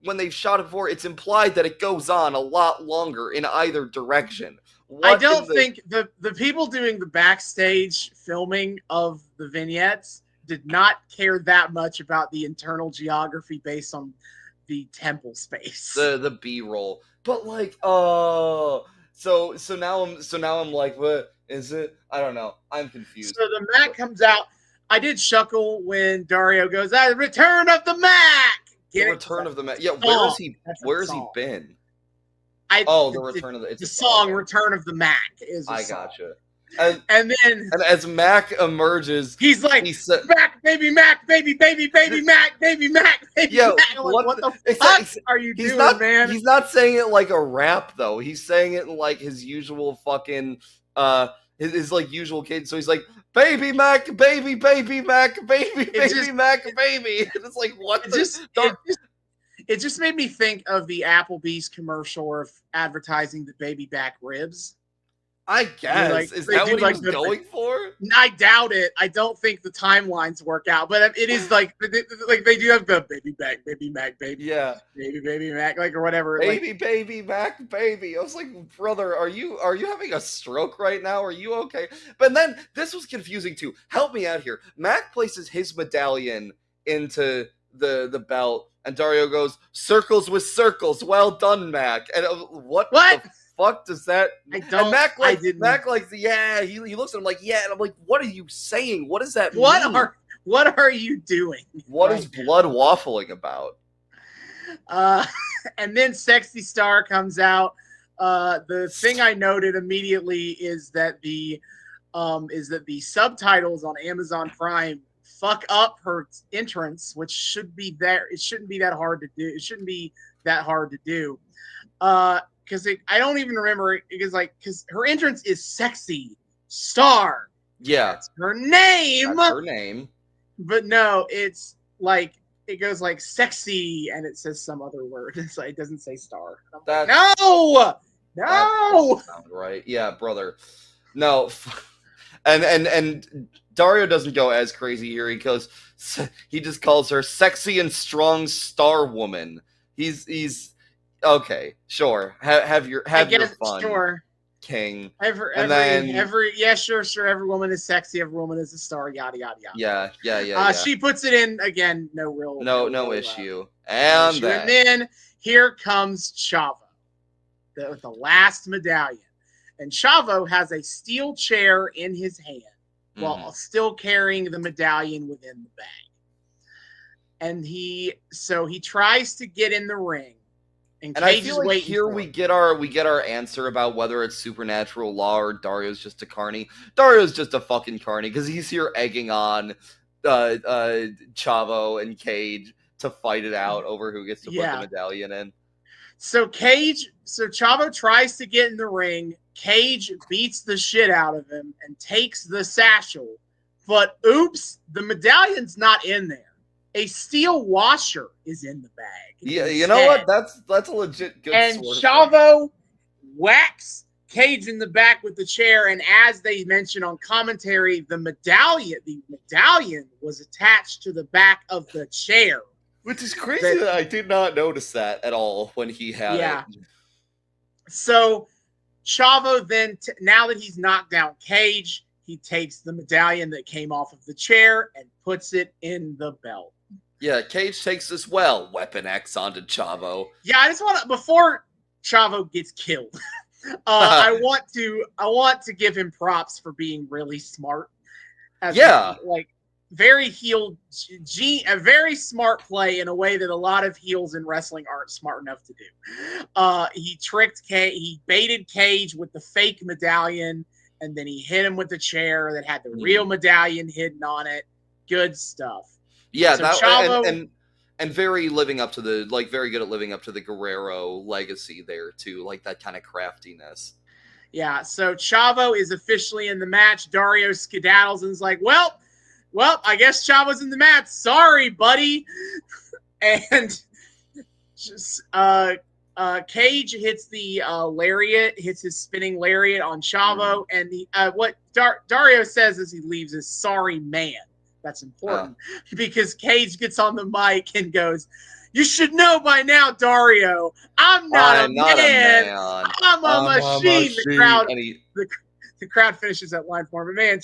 Speaker 2: when they've shot it before, it's implied that it goes on a lot longer in either direction.
Speaker 1: I don't think the people doing the backstage filming of the vignettes did not care that much about the internal geography based on the temple space,
Speaker 2: the B-roll, but like, so now I'm like, what is it? I don't know. I'm confused.
Speaker 1: So the Mac comes out. I did chuckle when Dario goes, "The return of the Mac."
Speaker 2: Return of the Mac. Yeah, where has he been? The return of the
Speaker 1: song "Return of the Mac" is. I
Speaker 2: gotcha.
Speaker 1: And then
Speaker 2: as Mac emerges,
Speaker 1: he's like, Mac, baby, Mac, baby, baby, baby, Mac, baby, Mac, baby, Mac. What the fuck are you doing, man?
Speaker 2: He's not saying it like a rap, though. He's saying it in like his usual fucking his like usual cadence. So he's like, baby Mac, baby Mac, baby Mac, baby. And it's like, what?
Speaker 1: It just made me think of the Applebee's commercial of advertising the baby back ribs.
Speaker 2: I guess.
Speaker 1: Like,
Speaker 2: is that what he was going for?
Speaker 1: I doubt it. I don't think the timelines work out, but it is like they do have the baby back, baby Mac, baby.
Speaker 2: Yeah.
Speaker 1: Baby Mac, like, or whatever.
Speaker 2: Baby Mac, baby. I was like, brother, are you having a stroke right now? Are you okay? But then this was confusing too. Help me out here. Mac places his medallion into the belt, and Dario goes, circles with circles. Well done, Mac. And what? The fuck does that?
Speaker 1: I don't.
Speaker 2: And Mac yeah. He looks at him like, yeah, and I'm like, what are you saying? What does that mean?
Speaker 1: What are you doing?
Speaker 2: What is blood waffling about?
Speaker 1: And then Sexy Star comes out. The thing I noted immediately is that the subtitles on Amazon Prime fuck up her entrance, which should be there. It shouldn't be that hard to do. It shouldn't be that hard to do. Because I don't even remember it. Because her entrance is Sexy Star.
Speaker 2: Yeah,
Speaker 1: that's her name.
Speaker 2: That's her name.
Speaker 1: But no, it's like it goes like sexy, and it says some other word. It's like, it doesn't say star.
Speaker 2: That,
Speaker 1: no.
Speaker 2: That doesn't sound right. Yeah, brother. No. And Dario doesn't go as crazy here. He just calls her sexy and strong star woman. He's okay. Sure. Have your fun.
Speaker 1: Sure.
Speaker 2: King.
Speaker 1: Every woman is sexy. Every woman is a star. Yada yada yada.
Speaker 2: Yeah.
Speaker 1: She puts it in again. No
Speaker 2: issue. And
Speaker 1: then here comes Chavo, the last medallion, and Chavo has a steel chair in his hand while still carrying the medallion within the bag. And he tries to get in the ring. And
Speaker 2: I feel like here we get our answer about whether it's supernatural law or Dario's just a carny. Dario's just a fucking carny because he's here egging on Chavo and Cage to fight it out over who gets to put the medallion in.
Speaker 1: So Chavo tries to get in the ring. Cage beats the shit out of him and takes the satchel. But oops, the medallion's not in there. A steel washer is in the bag.
Speaker 2: Yeah, you know what? That's a legit good
Speaker 1: and
Speaker 2: source.
Speaker 1: Chavo whacks Cage in the back with the chair, and as they mention on commentary, the medallion was attached to the back of the chair.
Speaker 2: Which is crazy that I did not notice that at all when he had it.
Speaker 1: So Chavo then, now that he's knocked down Cage, he takes the medallion that came off of the chair and puts it in the belt.
Speaker 2: Yeah, Cage takes this Weapon X onto Chavo.
Speaker 1: Yeah, I just want to, before Chavo gets killed, I want to give him props for being really smart. Very heeled, a very smart play in a way that a lot of heels in wrestling aren't smart enough to do. He tricked Cage, he baited Cage with the fake medallion, and then he hit him with the chair that had the real medallion hidden on it. Good stuff.
Speaker 2: Yeah,
Speaker 1: so
Speaker 2: Chavo, and very living up to the very good at living up to the Guerrero legacy there too, like that kind of craftiness.
Speaker 1: Yeah, so Chavo is officially in the match. Dario skedaddles and is like, well, I guess Chavo's in the match. Sorry, buddy. And just Cage hits the lariat, hits his spinning lariat on Chavo, and what Dario says as he leaves is "sorry, man." That's important because Cage gets on the mic and goes, "You should know by now, Dario. I'm not a man. I'm a machine." The crowd finishes that line for him. Man,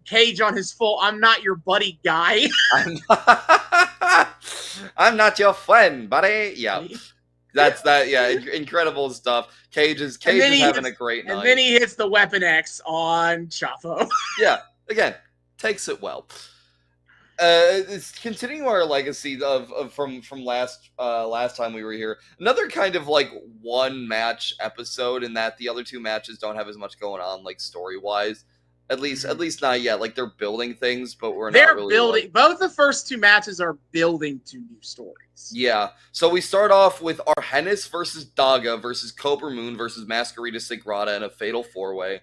Speaker 1: Cage on his full "I'm not your buddy" guy.
Speaker 2: I'm not your friend, buddy. Yeah. That's that. Yeah, incredible stuff. Cage is having a great night.
Speaker 1: And then he hits the Weapon X on Chavo.
Speaker 2: Yeah, again, takes it well. It's continuing our legacy of from last time we were here. Another kind of like one match episode in that the other two matches don't have as much going on like story wise. At least not yet. Like they're building things, but they're really building.
Speaker 1: Both the first two matches are building to new stories.
Speaker 2: Yeah. So we start off with Argenis versus Daga versus Cobra Moon versus Masquerita Sagrada in a fatal 4-way.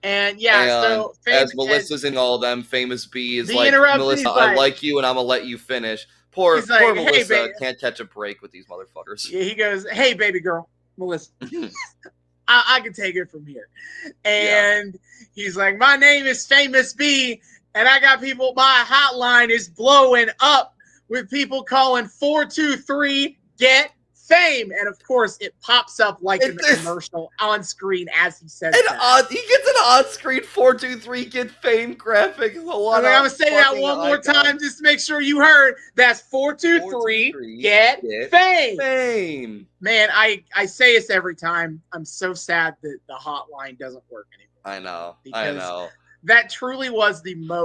Speaker 1: And yeah,
Speaker 2: And
Speaker 1: so
Speaker 2: as Melissa's in all of them, Famous B is like,
Speaker 1: interrupts.
Speaker 2: Melissa, I like you, and I'm gonna let you finish. Poor
Speaker 1: He's like, hey,
Speaker 2: Melissa can't catch a break with these motherfuckers.
Speaker 1: Yeah, he goes, hey, baby girl, Melissa, I can take it from here. And he's like, my name is Famous B, and I got people, my hotline is blowing up with people calling 423 get fame. And of course, it pops up like in the commercial on screen as he says that.
Speaker 2: He gets an on-screen 423 get fame graphic.
Speaker 1: I'm going to say that one more time just to make sure you heard. That's 423 get fame. Man, I say this every time. I'm so sad that the hotline doesn't work anymore.
Speaker 2: I know.
Speaker 1: That truly was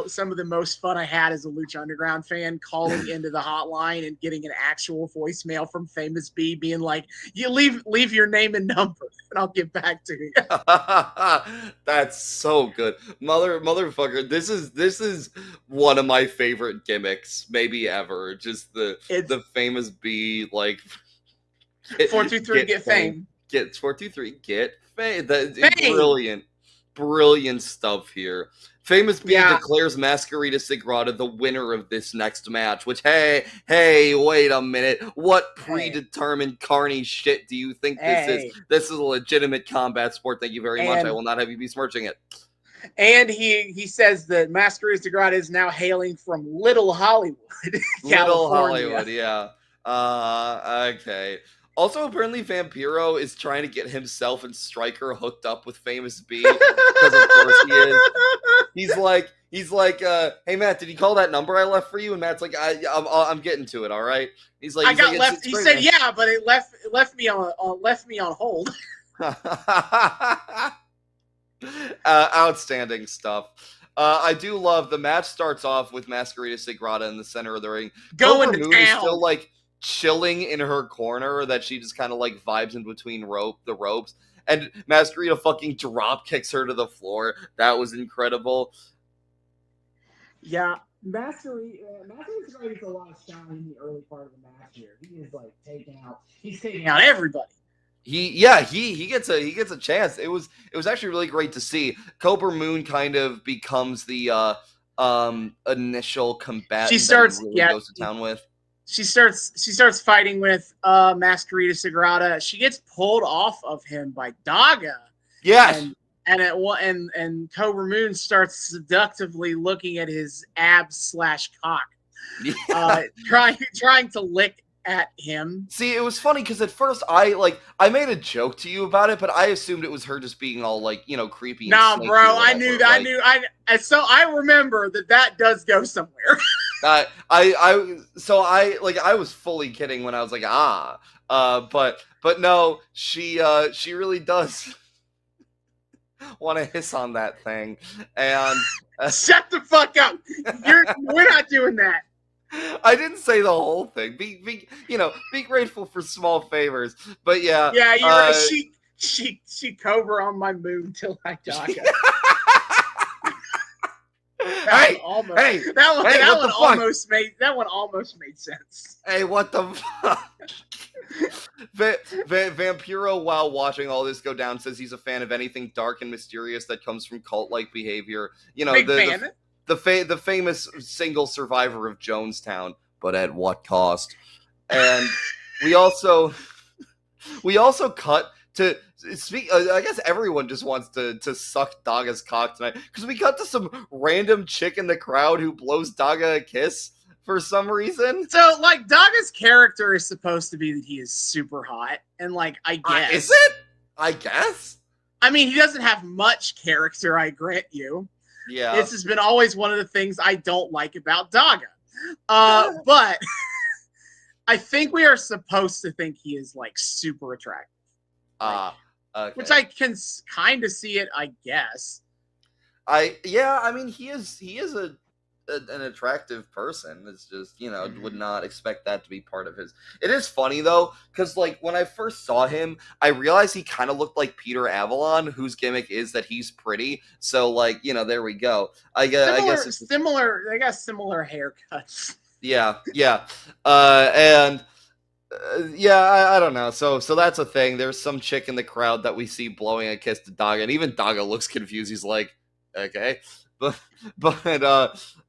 Speaker 1: some of the most fun I had as a Lucha Underground fan, calling into the hotline and getting an actual voicemail from Famous B being like, you leave your name and number and I'll get back to you.
Speaker 2: That's so good. Motherfucker, this is one of my favorite gimmicks maybe ever. Just the Famous B, like
Speaker 1: 423 get fame.
Speaker 2: Get 423 get fame. That's brilliant stuff here. Famous B declares Masquerita Sagrada the winner of this next match, which, hey, wait a minute. What predetermined carny shit do you think this is? This is a legitimate combat sport. Thank you very much. I will not have you besmirching it.
Speaker 1: And he says that Masquerita Sagrada is now hailing from Little Hollywood, California.
Speaker 2: Little Hollywood, yeah. Okay. Also, apparently, Vampiro is trying to get himself and Stryker hooked up with Famous B because, of course, he is. He's like, hey Matt, did you call that number I left for you? And Matt's like, I'm getting to it. All right. He's like,
Speaker 1: He said, yeah, but it left me on hold.
Speaker 2: Outstanding stuff. I do love the match. Starts off with Masquerita Sagrada in the center of the ring.
Speaker 1: Going to town.
Speaker 2: Is still like chilling in her corner that she just kind of like vibes in between the ropes, and Masquerita fucking drop kicks her to the floor. That was incredible.
Speaker 1: Yeah, Masquerita gets a lot of shine in the early part of the match here. He is like taking out everybody.
Speaker 2: He gets a chance. It was actually really great to see. Cobra Moon kind of becomes the initial combatant.
Speaker 1: She starts
Speaker 2: goes to town with.
Speaker 1: She starts fighting with Masquerita Sagrada. She gets pulled off of him by Daga.
Speaker 2: Yes.
Speaker 1: And Cobra Moon starts seductively looking at his abs/cock. Yeah. Trying to lick at him.
Speaker 2: See, it was funny because at first I made a joke to you about it, but I assumed it was her just being all like, creepy.
Speaker 1: Nah, bro, I knew. So I remember that does go somewhere.
Speaker 2: I was fully kidding when I was like, but no, she really does want to hiss on that thing, and
Speaker 1: shut the fuck up. We're not doing that.
Speaker 2: I didn't say the whole thing. Be grateful for small favors, but yeah.
Speaker 1: Yeah, she Cobra on my moon till I die. That one almost made sense.
Speaker 2: Hey, what the fuck? Vampiro, while watching all this go down, says he's a fan of anything dark and mysterious that comes from cult-like behavior.
Speaker 1: Big fan.
Speaker 2: The famous single survivor of Jonestown, but at what cost? And we also cut to speak. I guess everyone just wants to suck Daga's cock tonight because we cut to some random chick in the crowd who blows Daga a kiss for some reason.
Speaker 1: So, like, Daga's character is supposed to be that he is super hot, and like, I guess
Speaker 2: is it? I guess.
Speaker 1: I mean, he doesn't have much character. I grant you.
Speaker 2: Yeah,
Speaker 1: this has been always one of the things I don't like about Daga. But I think we are supposed to think he is like super attractive.
Speaker 2: Okay.
Speaker 1: Which I can kind of see it, I guess.
Speaker 2: I mean, he is an attractive person. It's just, would not expect that to be part of his. It is funny though, because like when I first saw him, I realized he kind of looked like Peter Avalon, whose gimmick is that he's pretty. So like, there we go. I guess it's
Speaker 1: similar. They got similar haircuts.
Speaker 2: Yeah. And Yeah, I don't know. So that's a thing. There's some chick in the crowd that we see blowing a kiss to Daga, and even Daga looks confused. He's like, okay, but but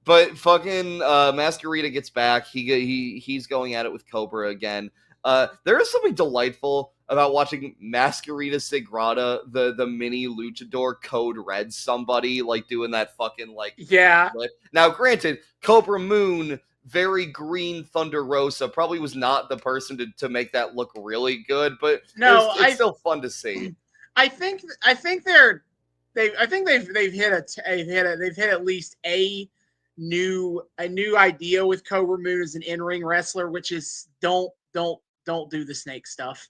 Speaker 2: but fucking Masquerita gets back. He's going at it with Cobra again. There is something delightful about watching Masquerita Sagrada, the mini luchador, code red somebody like doing that fucking like flip. Now, granted, Cobra Moon, very green Thunder Rosa, probably was not the person to make that look really good, but it's still fun to see.
Speaker 1: I think they've hit at least a new idea with Cobra Moon as an in-ring wrestler, which is don't do the snake stuff.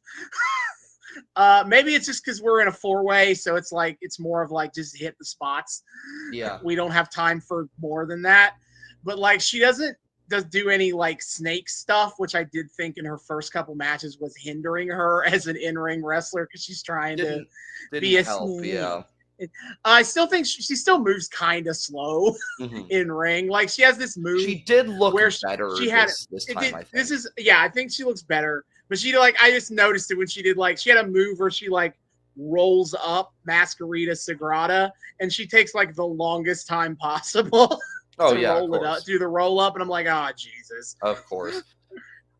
Speaker 1: Maybe it's just because we're in a 4-way, so it's like it's more of like just hit the spots.
Speaker 2: Yeah,
Speaker 1: we don't have time for more than that. But like she doesn't do any like snake stuff, which I did think in her first couple matches was hindering her as an in-ring wrestler because she's trying to be a
Speaker 2: help. Yeah,
Speaker 1: I still think she still moves kind of slow in ring. Like she has this move.
Speaker 2: She did look better.
Speaker 1: She had
Speaker 2: this time. I think.
Speaker 1: I think she looks better. But she I just noticed it when she did she had a move where she rolls up Masquerita Sagrada and she takes the longest time possible.
Speaker 2: Oh
Speaker 1: to roll it up, do the roll up, and I'm like, oh Jesus.
Speaker 2: Of course.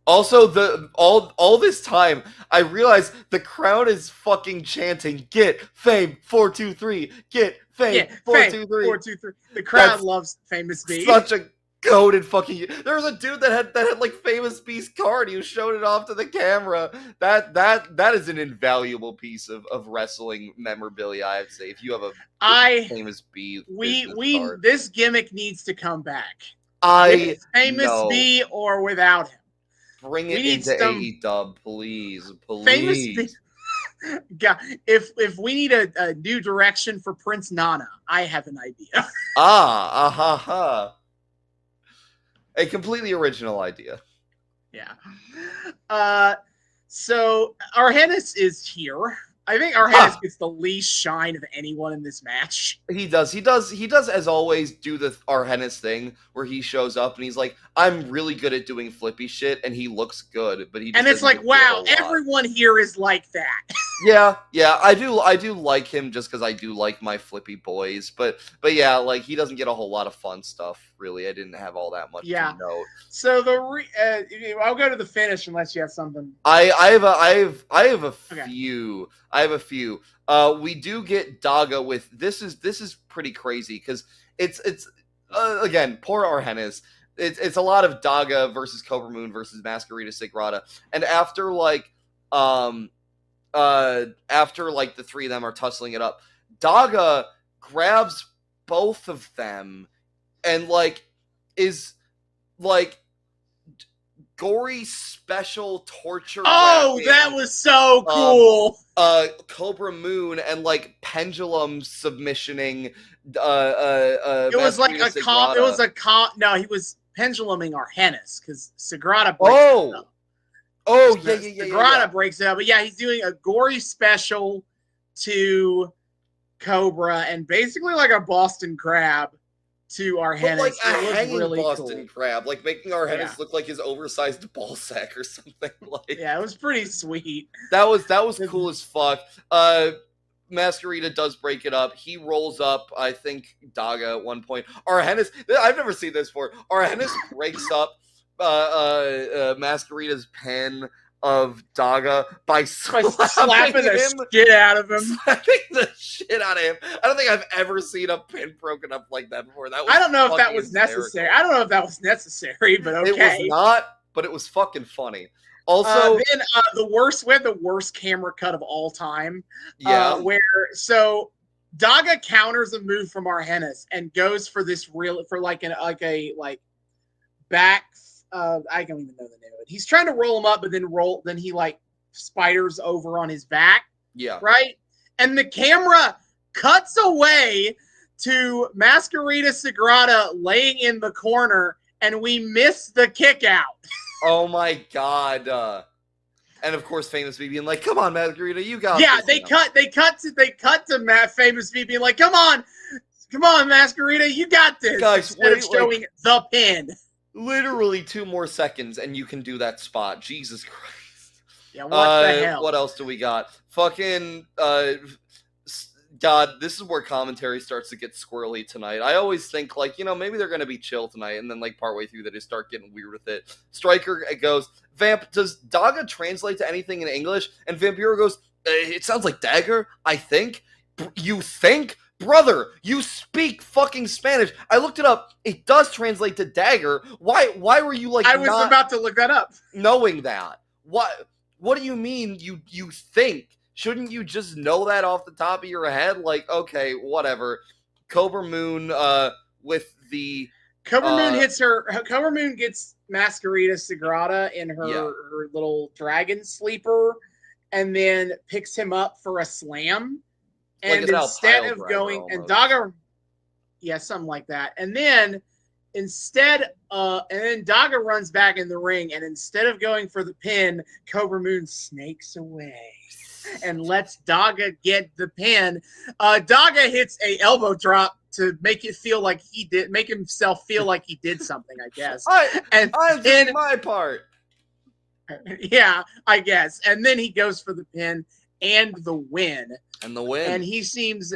Speaker 2: Also, all this time, I realized the crowd is fucking chanting, "Get Fame 423, get Fame 423,
Speaker 1: 423." The crowd loves Famous B.
Speaker 2: Such a goated fucking. There was a dude that had like Famous B's card. He showed it off to the camera. That is an invaluable piece of wrestling memorabilia, I'd say. If you have a Famous B, card.
Speaker 1: This gimmick needs to come back.
Speaker 2: Famous
Speaker 1: B or without him.
Speaker 2: Bring it into AEW, please.
Speaker 1: Famous B. God, if we need a new direction for Prince Nana, I have an idea.
Speaker 2: A completely original idea.
Speaker 1: Yeah. So Argenis is here. I think Argenis gets the least shine of anyone in this match.
Speaker 2: He does, as always, do the Argenis thing where he shows up and he's like, I'm really good at doing flippy shit, and he looks good, but he just
Speaker 1: it's like, wow, everyone here is like that.
Speaker 2: Yeah, I do like him just because I do like my flippy boys, but yeah, he doesn't get a whole lot of fun stuff. Really, I didn't have all that much to note.
Speaker 1: So I'll go to the finish unless you have something.
Speaker 2: I have a few. I have a few. We do get Daga with this is pretty crazy because it's again, poor Argenis. It's a lot of Daga versus Cobra Moon versus Masquerita Sagrada, and after the three of them are tussling it up, Daga grabs both of them and is gory special torture.
Speaker 1: Oh, that was so cool.
Speaker 2: Cobra Moon and pendulum submissioning.
Speaker 1: It was like a comp. It was a comp. No, he was penduluming Argenis because Sagrada.
Speaker 2: Yeah.
Speaker 1: Sagrada breaks it up, but yeah, he's doing a gory special to Cobra and basically like a Boston Crab to Argenis.
Speaker 2: But a hanging really Boston Crab, making Argenis look like his oversized ball sack or something.
Speaker 1: Yeah, it was pretty sweet.
Speaker 2: That was cool as fuck. Masquerita does break it up. He rolls up, I think, Daga at one point. Argenis, I've never seen this before. Argenis breaks up Masquerita's pen of Daga by slapping
Speaker 1: the shit out of him.
Speaker 2: Slapping the shit out of him. I don't think I've ever seen a pin broken up like that before.
Speaker 1: I don't know if that was necessary. I don't know if that was necessary, but okay.
Speaker 2: It was not, but it was fucking funny. Also,
Speaker 1: then we had the worst camera cut of all time.
Speaker 2: Yeah.
Speaker 1: So Daga counters a move from Argenis and goes for this back. I don't even know the name of it. He's trying to roll him up, but then he spiders over on his back.
Speaker 2: Yeah.
Speaker 1: Right? And the camera cuts away to Masquerita Sagrada laying in the corner, and we miss the kick out.
Speaker 2: Oh my god. And of course Famous B being like, come on, Masquerita, you got
Speaker 1: this. They cut to Matt Famous B being like, come on, Masquerita, you got this.
Speaker 2: Guys,
Speaker 1: instead of showing the pin.
Speaker 2: Literally 2 more seconds and you can do that spot. Jesus Christ.
Speaker 1: Yeah, what the hell?
Speaker 2: What else do we got? Fucking, God, this is where commentary starts to get squirrely tonight. I always think, like, maybe they're going to be chill tonight, and then, like, partway through, they just start getting weird with it. Stryker goes, Vamp, does Daga translate to anything in English? And Vampiro goes, it sounds like dagger, I think. You think? Brother, you speak fucking Spanish. I looked it up. It does translate to dagger. Why were you, like,
Speaker 1: I was
Speaker 2: not
Speaker 1: about to look that up.
Speaker 2: knowing that? What do you mean you think? Shouldn't you just know that off the top of your head? Like, okay, whatever. Cobra Moon, with the...
Speaker 1: Cobra Moon hits her... Cobra Moon gets Masquerita Sagrada in her little dragon sleeper, and then picks him up for a slam. And
Speaker 2: like
Speaker 1: instead of going...
Speaker 2: almost.
Speaker 1: And Daga... Yeah, something like that. And then... Instead, and then Daga runs back in the ring, and instead of going for the pin, Cobra Moon snakes away and lets Daga get the pin. Daga hits a elbow drop to make it feel like make himself feel like he did something, I guess.
Speaker 2: I'm doing my part.
Speaker 1: Yeah, I guess. And then he goes for the pin and the win. And he seems...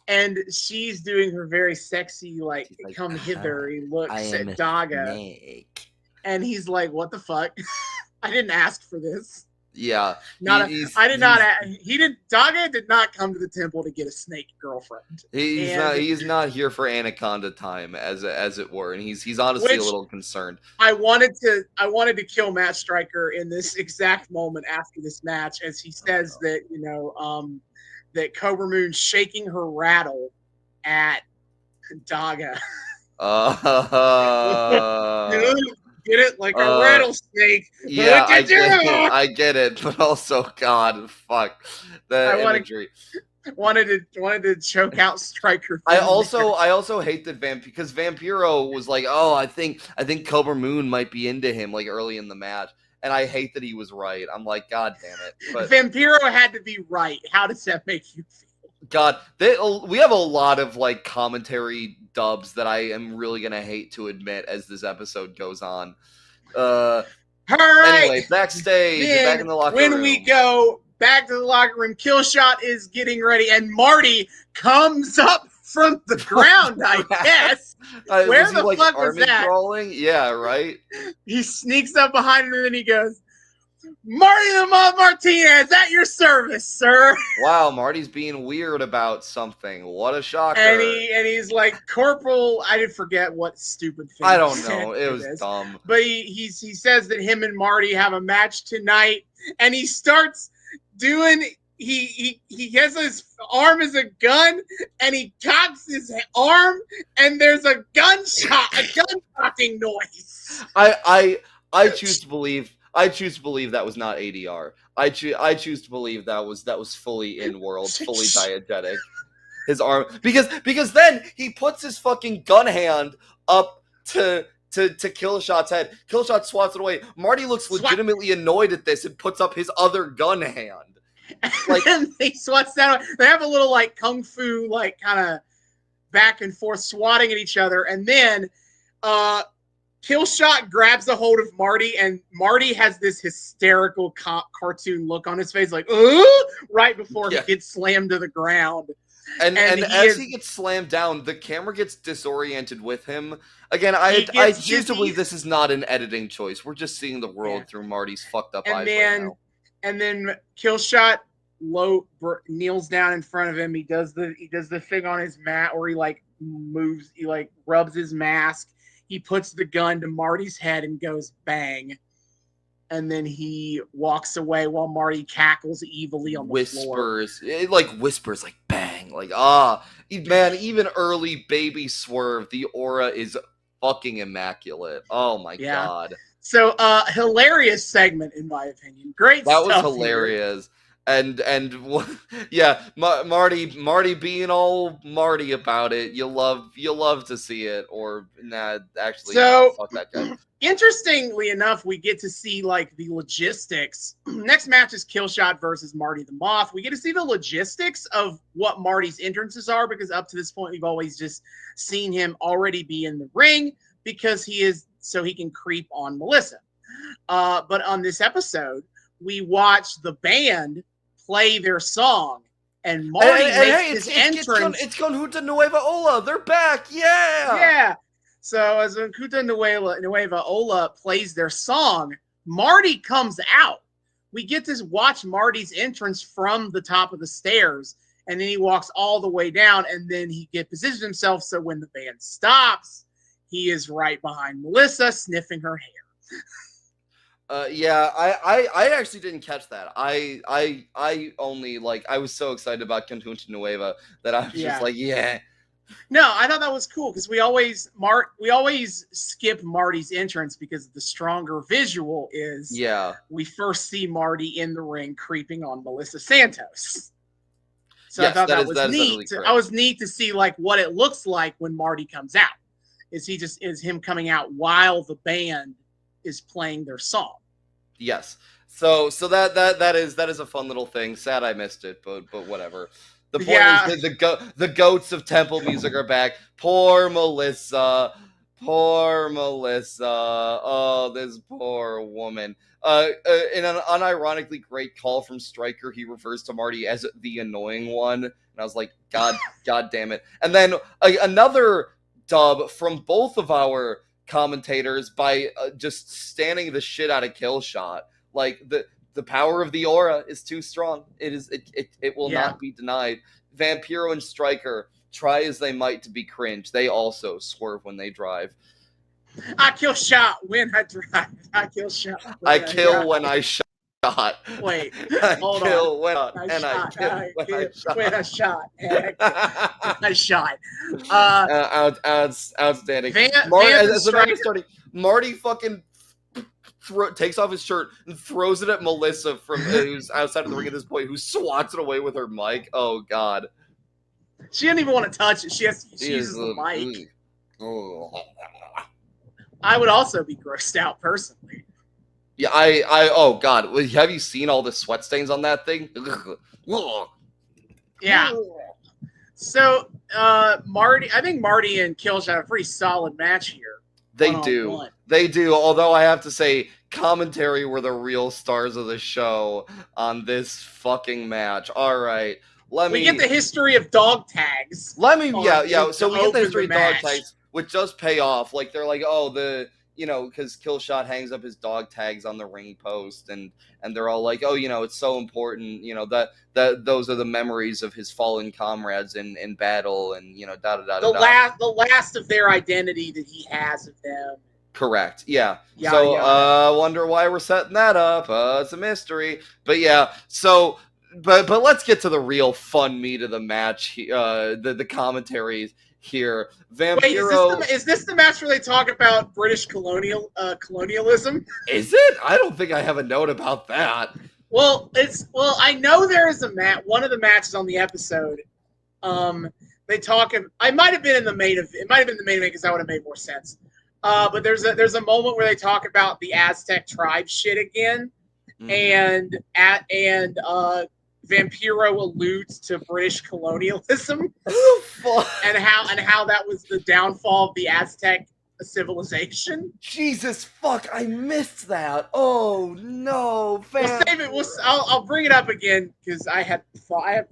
Speaker 1: And she's doing her very sexy, like come hither. He looks at Daga. Snake. And he's like, what the fuck? I didn't ask for this.
Speaker 2: Yeah.
Speaker 1: Daga did not come to the temple to get a snake girlfriend.
Speaker 2: He's not here for anaconda time, as it were, and he's honestly a little concerned.
Speaker 1: I wanted to kill Matt Stryker in this exact moment after this match, as he says that, that Cobra Moon's shaking her rattle at Daga. Get it? Like a rattlesnake.
Speaker 2: Yeah, I get it. But also, God, fuck. Imagery.
Speaker 1: Wanted to choke out Stryker.
Speaker 2: I also hate that because Vampiro was like, oh, I think Cobra Moon might be into him, like, early in the match. And I hate that he was right. I'm like, God damn it. But
Speaker 1: Vampiro had to be right. How does that make you feel?
Speaker 2: God, we have a lot of, like, commentary dubs that I am really going to hate to admit as this episode goes on.
Speaker 1: All right.
Speaker 2: Anyway, backstage, back in the locker room.
Speaker 1: When we go back to the locker room, Killshot is getting ready, and Marty comes up from the ground, I guess. Where the fuck was that?
Speaker 2: Crawling? Yeah, right?
Speaker 1: He sneaks up behind him, and then he goes, Marty the Moth Martinez, at your service, sir.
Speaker 2: Wow, Marty's being weird about something. What a shocker.
Speaker 1: And he's like, Corporal, I did forget what stupid thing
Speaker 2: I don't know. It was dumb.
Speaker 1: But he says that him and Marty have a match tonight, and he starts doing... He has his arm as a gun, and he cocks his arm, and there's a gun-cocking noise.
Speaker 2: I choose to believe that was not ADR. I choose to believe that was fully in world, fully diegetic. His arm, because then he puts his fucking gun hand up to Killshot's head. Killshot swats it away. Marty looks legitimately annoyed at this and puts up his other gun hand.
Speaker 1: Like, and he swats down. They have a little like kung fu, like kind of back and forth swatting at each other, and then Killshot grabs a hold of Marty, and Marty has this hysterical cartoon look on his face, like right before he gets slammed to the ground.
Speaker 2: And as he gets slammed down, the camera gets disoriented with him. Again, I choose to believe this is not an editing choice. We're just seeing the world through Marty's fucked up eyes right now.
Speaker 1: And then Killshot kneels down in front of him. He does the thing on his mat where he like moves, he like rubs his mask. He puts the gun to Marty's head and goes bang. And then he walks away while Marty cackles evilly on the floor.
Speaker 2: It like whispers like bang. Like man, even early baby Swerve, the aura is fucking immaculate. Oh my god.
Speaker 1: So, hilarious segment, in my opinion. Great
Speaker 2: stuff. That was hilarious. Here. Yeah, Marty being all Marty about it. You love to see it. Or, nah, actually, fuck that guy.
Speaker 1: Interestingly enough, we get to see, like, the logistics. Next match is Killshot versus Marty the Moth. We get to see the logistics of what Marty's entrances are, because up to this point, we've always just seen him already be in the ring, because he is so he can creep on Melissa. But on this episode, we watch the band play their song, and Marty makes his entrance.
Speaker 2: It's Conjunta Nueva Ola. They're back. Yeah.
Speaker 1: Yeah. So as Conjunta Nueva Ola plays their song, Marty comes out. We get to watch Marty's entrance from the top of the stairs, and then he walks all the way down, and then he positions himself so when the band stops, he is right behind Melissa, sniffing her hair.
Speaker 2: Yeah, I actually didn't catch that. I only I was so excited about Conjunta Nueva that I was just like, yeah.
Speaker 1: No, I thought that was cool because we always skip Marty's entrance because the stronger visual is we first see Marty in the ring creeping on Melissa Santos. So I thought that was neat. I was neat to see what it looks like when Marty comes out. Is him coming out while the band is playing their song?
Speaker 2: Yes. So that is a fun little thing. Sad I missed it, but whatever. The point is the goats of temple music are back. Poor Melissa. Oh, this poor woman. In an unironically great call from Stryker, he refers to Marty as the annoying one, and I was like, God damn it. And then another dub from both of our commentators by just standing the shit out of Killshot. The power of the aura is too strong. It will not be denied. Vampiro and Stryker, try as they might to be cringe, they also swerve when they drive.
Speaker 1: I kill shot when I drive. I kill shot.
Speaker 2: I kill when I shot.
Speaker 1: Wait,
Speaker 2: hold on. When I shot. Outstanding. Marty fucking takes off his shirt and throws it at Melissa who's outside of the ring at this point, who swats it away with her mic. Oh God.
Speaker 1: She didn't even want to touch it. She uses the mic. I would also be grossed out personally.
Speaker 2: Yeah, oh God, have you seen all the sweat stains on that thing?
Speaker 1: Yeah. So, I think Marty and Killshot have a pretty solid match here.
Speaker 2: They do. Although I have to say, commentary were the real stars of the show on this fucking match. All right,
Speaker 1: we get the history of dog tags.
Speaker 2: So we get the history of dog tags, which does pay off. They're like, oh, because Killshot hangs up his dog tags on the ring post, and they're all like, oh, it's so important, that those are the memories of his fallen comrades in battle, and
Speaker 1: the last of their identity that he has of them.
Speaker 2: Correct. Yeah. I wonder why we're setting that up. It's a mystery. But yeah. So, but let's get to the real fun meat of the match. The commentaries here. Vampiro.
Speaker 1: Wait, is this the match where they talk about British colonialism?
Speaker 2: Is it? I don't think I have a note about that.
Speaker 1: Well, I know there is one of the matches on the episode. They talk. I might have been in the main event. It might have been the main event because that would have made more sense. But there's a moment where they talk about the Aztec tribe shit again, and Vampiro alludes to British colonialism and how that was the downfall of the Aztec civilization.
Speaker 2: Jesus fuck, I missed that. Oh no,
Speaker 1: We'll save it. I'll bring it up again because I have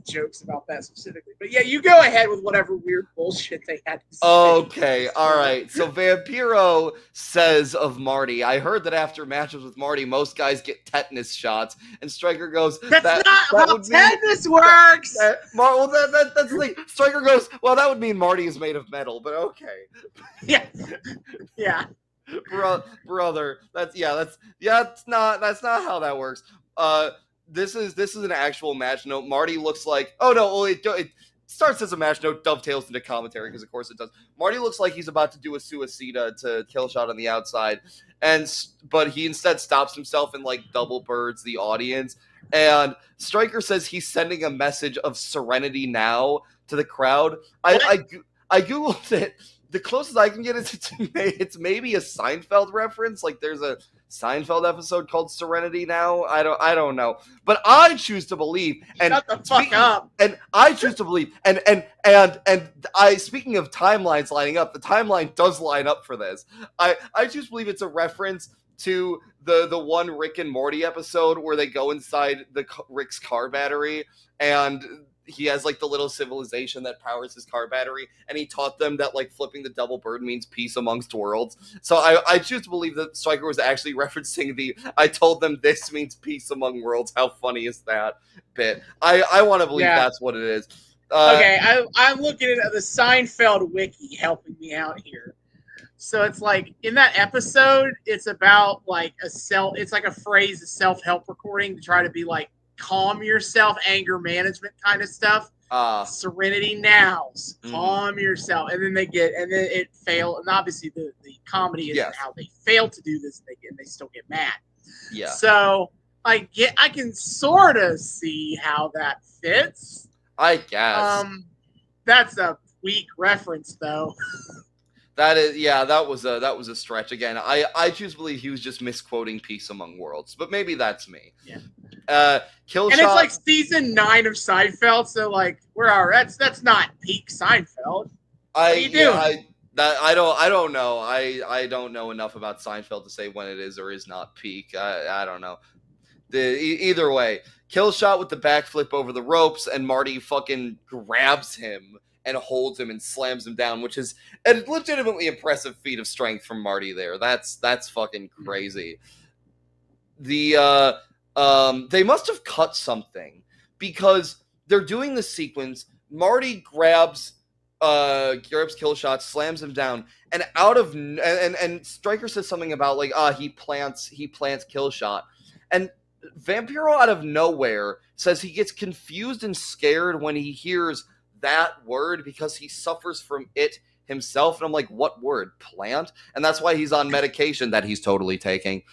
Speaker 1: jokes about that specifically. But yeah, you go ahead with whatever weird bullshit they had to say.
Speaker 2: Okay, all right. So Vampiro says of Marty, I heard that after matches with Marty, most guys get tetanus shots, and Stryker goes,
Speaker 1: "That's not how tetanus works."
Speaker 2: That's the thing. Stryker goes, "Well, that would mean Marty is made of metal," but okay.
Speaker 1: Yeah. Yeah.
Speaker 2: Brother, that's not how that works. This is an actual match note. Marty looks like, oh no, well, it starts as a match note, dovetails into commentary because of course it does. Marty looks like he's about to do a suicida to Killshot on the outside, but he instead stops himself and double birds the audience. And Stryker says he's sending a message of serenity now to the crowd. I googled it. the closest I can get is it's maybe a Seinfeld reference. Like there's a Seinfeld episode called Serenity now. I don't know, but I choose to believe. And
Speaker 1: shut the fuck up.
Speaker 2: And I choose to believe. And I speaking of timelines lining up, the timeline does line up for this. I choose to believe it's a reference to the one Rick and Morty episode where they go inside Rick's car battery and he has like the little civilization that powers his car battery, and he taught them that like flipping the double bird means peace amongst worlds. So I choose to believe that Stryker was actually referencing I told them this means peace among worlds. How funny is that bit? I want to believe that's what it is.
Speaker 1: Okay, I'm looking at the Seinfeld wiki helping me out here. So it's like in that episode, it's about like it's like a phrase, a self-help recording to try to be like calm yourself, anger management kind of stuff. Serenity nows, calm yourself, and then it failed, and obviously the comedy is how they fail to do this, and they still get mad.
Speaker 2: Yeah.
Speaker 1: So I can sort of see how that fits.
Speaker 2: I guess.
Speaker 1: That's a weak reference, though.
Speaker 2: That was a stretch. Again, I choose to believe he was just misquoting Peace Among Worlds, but maybe that's me.
Speaker 1: Yeah.
Speaker 2: Killshot.
Speaker 1: And it's like season 9 of Seinfeld, so like that's not peak Seinfeld. What are you doing?
Speaker 2: I don't know. I don't know enough about Seinfeld to say when it is or is not peak. I don't know. Either way, Killshot with the backflip over the ropes, and Marty fucking grabs him and holds him and slams him down, which is a legitimately impressive feat of strength from Marty there. That's fucking crazy. They must have cut something because they're doing the sequence. Marty grabs Killshot, slams him down, and and Stryker says something about like he plants Killshot, and Vampiro out of nowhere says he gets confused and scared when he hears that word because he suffers from it himself. And I'm like, what word? Plant? And that's why he's on medication that he's totally taking.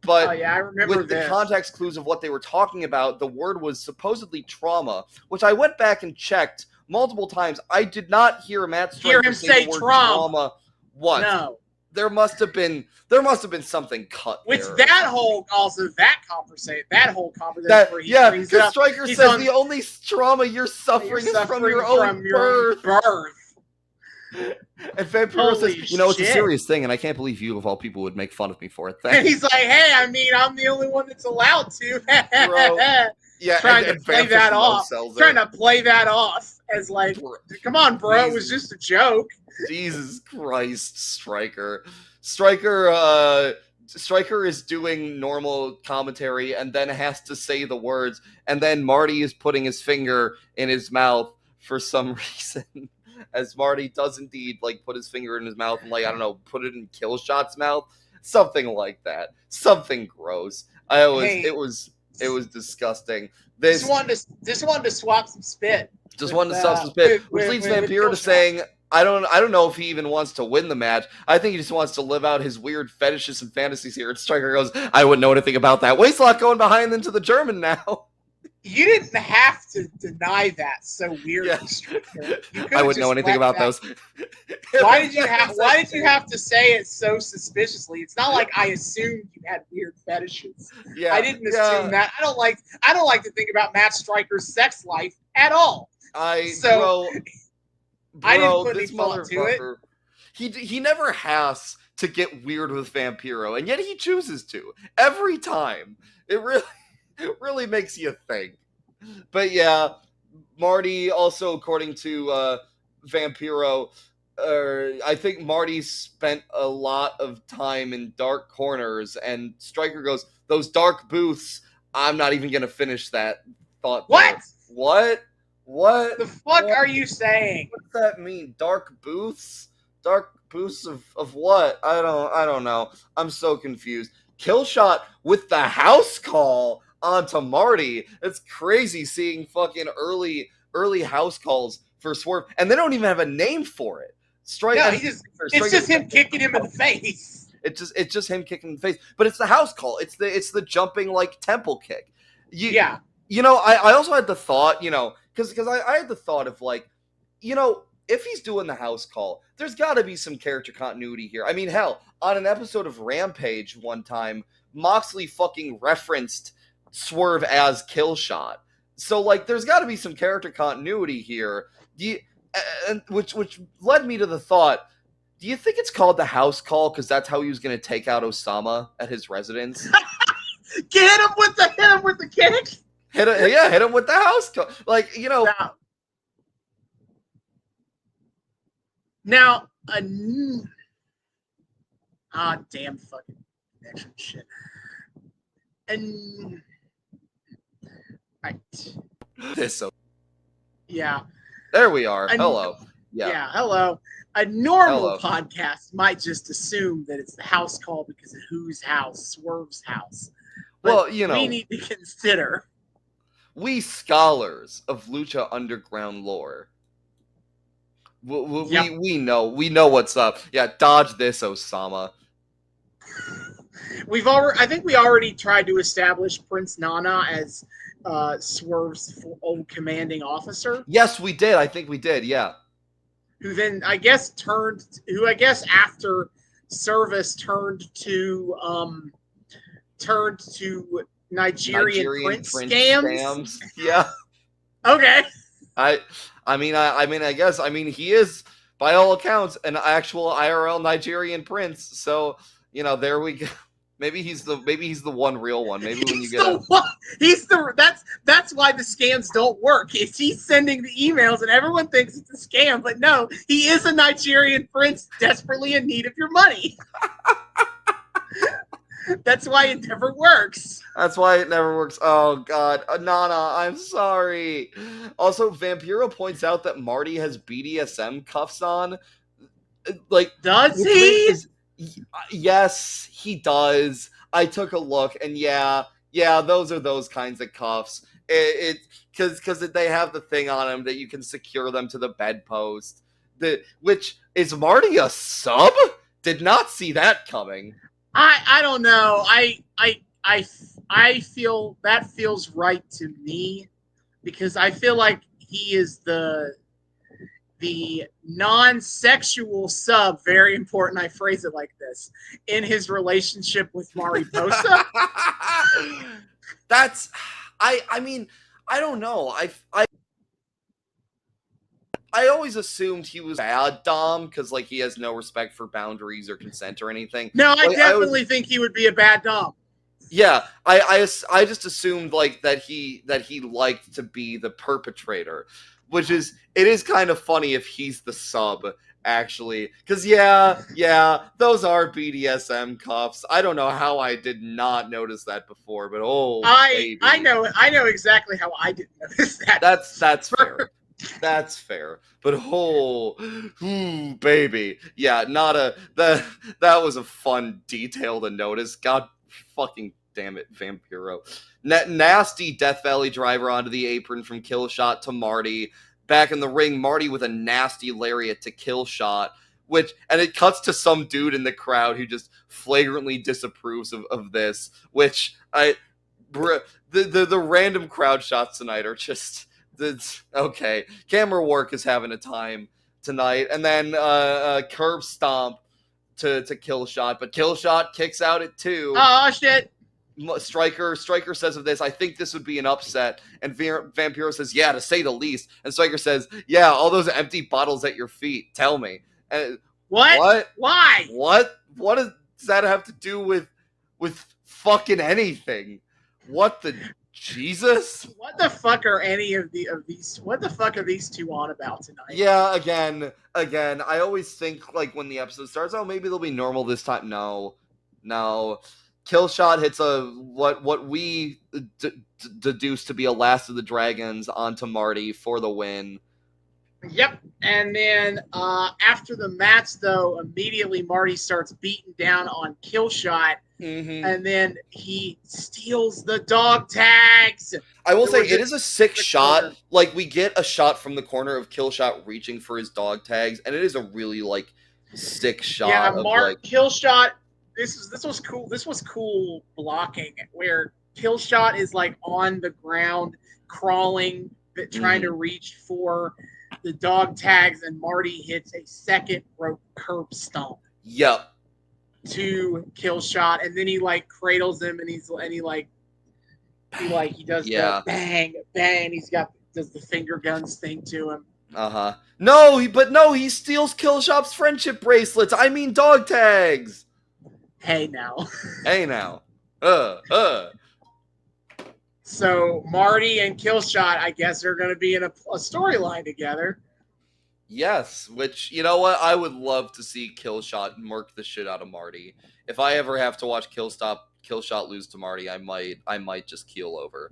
Speaker 2: But
Speaker 1: I remember
Speaker 2: with the context clues of what they were talking about, the word was supposedly trauma, which I went back and checked multiple times. I did not hear Matt Stryker say the word trauma once. No. There must have been something cut.
Speaker 1: Which
Speaker 2: there.
Speaker 1: That whole conversation where he
Speaker 2: because Stryker says the only trauma you're suffering is from your own birth. And Vampiro says, it's a serious thing, and I can't believe you of all people would make fun of me for it.
Speaker 1: And he's like, hey, I mean, I'm the only one that's allowed to.
Speaker 2: Bro. Yeah,
Speaker 1: trying to play that off as like, come on, bro, Jesus. It was just a joke.
Speaker 2: Jesus Christ, Stryker. Stryker is doing normal commentary and then has to say the words, and then Marty is putting his finger in his mouth for some reason. As Marty does indeed like put his finger in his mouth and like, I don't know, put it in Killshot's mouth. Something like that. Something gross. It was disgusting. Just wanted
Speaker 1: to swap some spit.
Speaker 2: Which leads Vampiro to saying, I don't know if he even wants to win the match. I think he just wants to live out his weird fetishes and fantasies here. And Stryker goes, I wouldn't know anything about that. Wastelock going behind into the German now.
Speaker 1: You didn't have to deny that so weirdly, Stryker.
Speaker 2: I wouldn't know anything about those.
Speaker 1: Why did you have to say it so suspiciously? It's not like I assumed you had weird fetishes. Yeah, I didn't assume that. I don't like to think about Matt Stryker's sex life at all. I didn't put any thought to it.
Speaker 2: He never has to get weird with Vampiro, and yet he chooses to every time. It really makes you think. But yeah, Marty also, according to Vampiro, I think Marty spent a lot of time in dark corners, and Stryker goes, those dark booths, I'm not even going to finish that thought.
Speaker 1: What?
Speaker 2: What?
Speaker 1: The fuck are you saying?
Speaker 2: What does that mean? Dark booths? Dark booths of what? I don't know. I'm so confused. Killshot with the house call onto Marty. It's crazy seeing fucking early house calls for Swerve, and they don't even have a name for it.
Speaker 1: It's just him kicking him in the face.
Speaker 2: It's just him kicking in the face. But it's the house call. It's the jumping like temple kick. I also had the thought, because I had the thought of like, if he's doing the house call, there's got to be some character continuity here. I mean, hell, on an episode of Rampage one time, Moxley fucking referenced Swerve as Killshot. So, like, there's got to be some character continuity here. Which led me to the thought, do you think it's called the house call because that's how he was going to take out Osama at his residence?
Speaker 1: Hit him with the kick.
Speaker 2: Hit him with the house call. Like, you know.
Speaker 1: Now damn fucking connection shit. And right. Yeah.
Speaker 2: There we are. Hello.
Speaker 1: Yeah, hello. A normal podcast might just assume that it's the house call because of whose house? Swerve's house. But
Speaker 2: well, you know,
Speaker 1: we need to consider.
Speaker 2: We scholars of Lucha Underground lore. We know what's up. Yeah, dodge this, Osama.
Speaker 1: I think we already tried to establish Prince Nana as Swerve's old commanding officer.
Speaker 2: Yes, we did. I think we did. Yeah.
Speaker 1: Who then I guess after service turned to Nigerian prince scams.
Speaker 2: Yeah.
Speaker 1: Okay.
Speaker 2: I guess he is, by all accounts, an actual IRL Nigerian prince. So, you know, there we go. Maybe he's the one real one. Maybe when you get
Speaker 1: that's why the scams don't work. He's sending the emails and everyone thinks it's a scam, but no, he is a Nigerian prince desperately in need of your money. That's why it never works.
Speaker 2: Oh, God. Nana, I'm sorry. Also, Vampiro points out that Marty has BDSM cuffs on. Like,
Speaker 1: does he?
Speaker 2: Yes, he does. I took a look, and yeah, those are those kinds of cuffs. Because they have the thing on them that you can secure them to the bedpost. Which, is Marty a sub? Did not see that coming.
Speaker 1: I don't know. I feel that feels right to me because I feel like he is the non-sexual sub, very important I phrase it like this, in his relationship with Mariposa.
Speaker 2: That's I mean, I don't know. I always assumed he was bad Dom because like he has no respect for boundaries or consent or anything.
Speaker 1: No, I definitely think he would be a bad Dom.
Speaker 2: Yeah, I just assumed like that he liked to be the perpetrator, which is kind of funny if he's the sub actually, because yeah, those are BDSM cuffs. I don't know how I did not notice that before, but baby.
Speaker 1: I know exactly how I didn't notice that.
Speaker 2: That's fair. That's fair, but baby, yeah, that was a fun detail to notice. God fucking damn it, Vampiro. Nasty Death Valley driver onto the apron from Killshot to Marty. Back in the ring, Marty with a nasty lariat to Killshot, and it cuts to some dude in the crowd who just flagrantly disapproves of this, which the random crowd shots tonight are just... okay, camera work is having a time tonight, and then curb stomp to Killshot, but Killshot kicks out at 2.
Speaker 1: Oh shit!
Speaker 2: Striker says of this, I think this would be an upset, and Vampiro says, yeah, to say the least, and Striker says, yeah, all those empty bottles at your feet. Tell me,
Speaker 1: what? Why?
Speaker 2: What does that have to do with fucking anything? What the Jesus?
Speaker 1: What the fuck are any of these? What the fuck are these two on about tonight?
Speaker 2: Yeah, again. I always think like when the episode starts, oh, maybe they'll be normal this time. No. Killshot hits what we deduce to be a Last of the Dragons onto Marty for the win.
Speaker 1: Yep, and then after the match, though, immediately Marty starts beating down on Killshot.
Speaker 2: Mm-hmm.
Speaker 1: And then he steals the dog tags.
Speaker 2: I will say it is a sick shot. Corner. Like we get a shot from the corner of Killshot reaching for his dog tags, and it is a really like sick shot.
Speaker 1: Yeah, Killshot. This was cool. This was cool blocking where Killshot is like on the ground, crawling, trying to reach for the dog tags, and Marty hits a second rope curb stomp.
Speaker 2: Yep.
Speaker 1: To Killshot, and then he like cradles him, and he does the bang bang. Does the finger guns thing to him.
Speaker 2: No, he steals Killshot's friendship bracelets. I mean dog tags.
Speaker 1: Hey now. So Marty and Killshot, I guess, are going to be in a storyline together.
Speaker 2: Yes, which, you know what? I would love to see Killshot murk the shit out of Marty. If I ever have to watch Killshot lose to Marty, I might just keel over.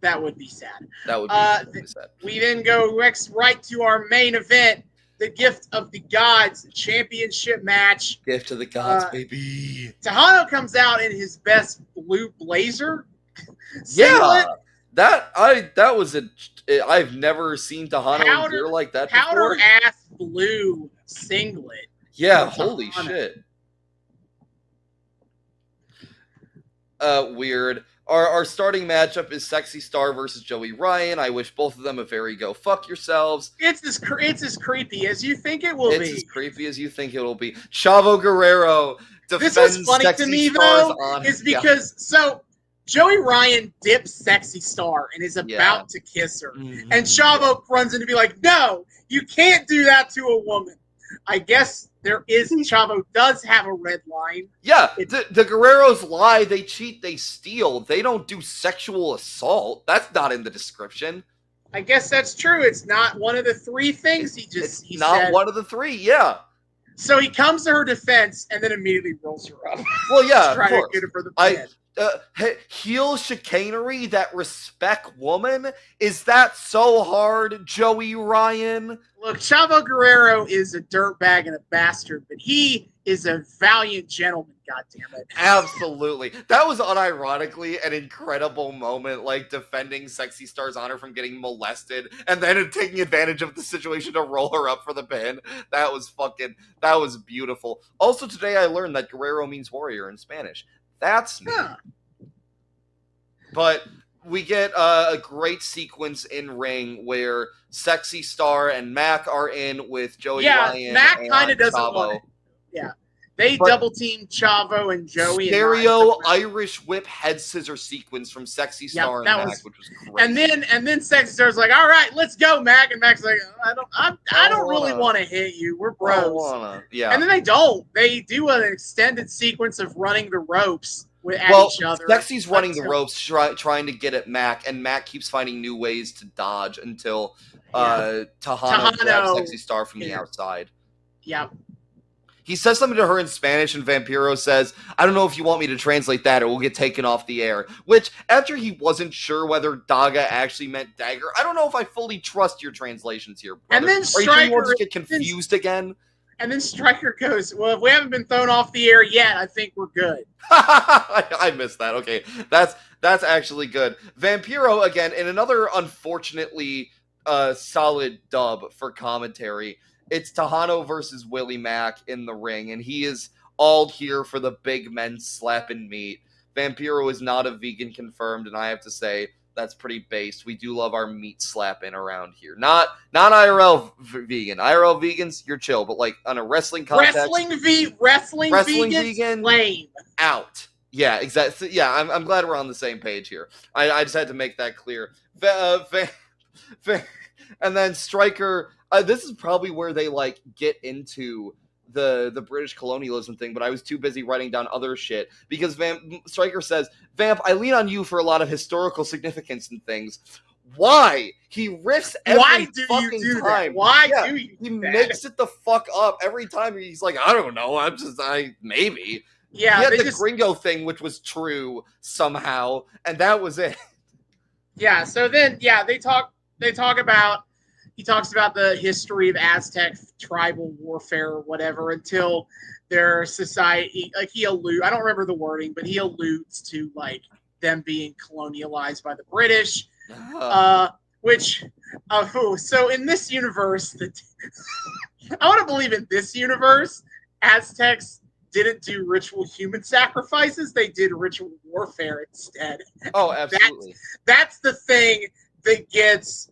Speaker 1: That would be sad.
Speaker 2: That would be sad.
Speaker 1: We then go right to our main event, the Gift of the Gods Championship match.
Speaker 2: Gift of the Gods, baby.
Speaker 1: Texano comes out in his best blue blazer.
Speaker 2: Yeah, I've never seen Texano gear like that before.
Speaker 1: Powder ass blue singlet.
Speaker 2: Yeah, holy shit. Weird. Our starting matchup is Sexy Star versus Joey Ryan. I wish both of them a very go fuck yourselves.
Speaker 1: It's as creepy as you think it will be.
Speaker 2: It's as creepy as you think it will be. Chavo Guerrero defends
Speaker 1: This was funny
Speaker 2: Sexy
Speaker 1: to me,
Speaker 2: Star's
Speaker 1: though, is because, so, Joey Ryan dips Sexy Star and is about to kiss her.
Speaker 2: Mm-hmm.
Speaker 1: And Chavo runs in to be like, no, you can't do that to a woman. I guess Chavo does have a red line.
Speaker 2: Yeah, the Guerreros lie, they cheat, they steal. They don't do sexual assault. That's not in the description.
Speaker 1: I guess that's true. It's not one of the three things he
Speaker 2: not
Speaker 1: said.
Speaker 2: One of the three, yeah.
Speaker 1: So he comes to her defense and then immediately rolls her up.
Speaker 2: Well, yeah,
Speaker 1: trying to get her for the pin.
Speaker 2: Heel chicanery that respect woman? Is that so hard, Joey Ryan?
Speaker 1: Look, Chavo Guerrero is a dirtbag and a bastard, but he is a valiant gentleman, goddammit.
Speaker 2: Absolutely. That was unironically an incredible moment, like defending Sexy Star's honor from getting molested and then taking advantage of the situation to roll her up for the pin. That was beautiful. Also, today I learned that Guerrero means warrior in Spanish. That's me. Huh. But we get a great sequence in ring where Sexy Star and Mac are in with Joey Ryan.
Speaker 1: Yeah, Mac kind of doesn't want it. Yeah. They double team Chavo and Joey.
Speaker 2: Stereo Irish whip head scissor sequence from Sexy Star and Mac, which was great.
Speaker 1: And then Sexy Star's like, all right, let's go, Mac. And Mac's like, I don't really want to hit you. We're bros.
Speaker 2: Yeah.
Speaker 1: And then they don't. They do an extended sequence of running the ropes at each other.
Speaker 2: Sexy's running the ropes, trying to get at Mac, and Mac keeps finding new ways to dodge until Texano grabs Sexy Star from the outside.
Speaker 1: Yeah.
Speaker 2: He says something to her in Spanish, and Vampiro says, I don't know if you want me to translate that or we'll get taken off the air. Which, after he wasn't sure whether Daga actually meant dagger, I don't know if I fully trust your translations here, brother.
Speaker 1: And then Striker...
Speaker 2: Are you sure just get confused again?
Speaker 1: And then Striker goes, well, if we haven't been thrown off the air yet, I think we're good.
Speaker 2: I missed that. Okay, that's actually good. Vampiro, again, in another unfortunately solid dub for commentary. It's Texano versus Willie Mack in the ring, and he is all here for the big men slapping meat. Vampiro is not a vegan confirmed, and I have to say, that's pretty based. We do love our meat slapping around here. Not IRL vegan. IRL vegans, you're chill, but like on a wrestling context.
Speaker 1: Wrestling vegans, lame.
Speaker 2: Out. Yeah, exactly. Yeah, I'm glad we're on the same page here. I just had to make that clear. And then Striker... this is probably where they like get into the British colonialism thing, but I was too busy writing down other shit because Striker says, Vamp, I lean on you for a lot of historical significance and things. Why? He riffs every fucking time.
Speaker 1: Why do you
Speaker 2: He makes it the fuck up every time. He's like, I don't know. Maybe.
Speaker 1: Yeah.
Speaker 2: He had the gringo thing, which was true somehow, and that was it.
Speaker 1: Yeah. So then, they talk about. He talks about the history of Aztec tribal warfare or whatever until their society, like I don't remember the wording, but he alludes to like them being colonialized by the British, so in this universe, I want to believe in this universe, Aztecs didn't do ritual human sacrifices. They did ritual warfare instead.
Speaker 2: Oh, absolutely.
Speaker 1: That's the thing that gets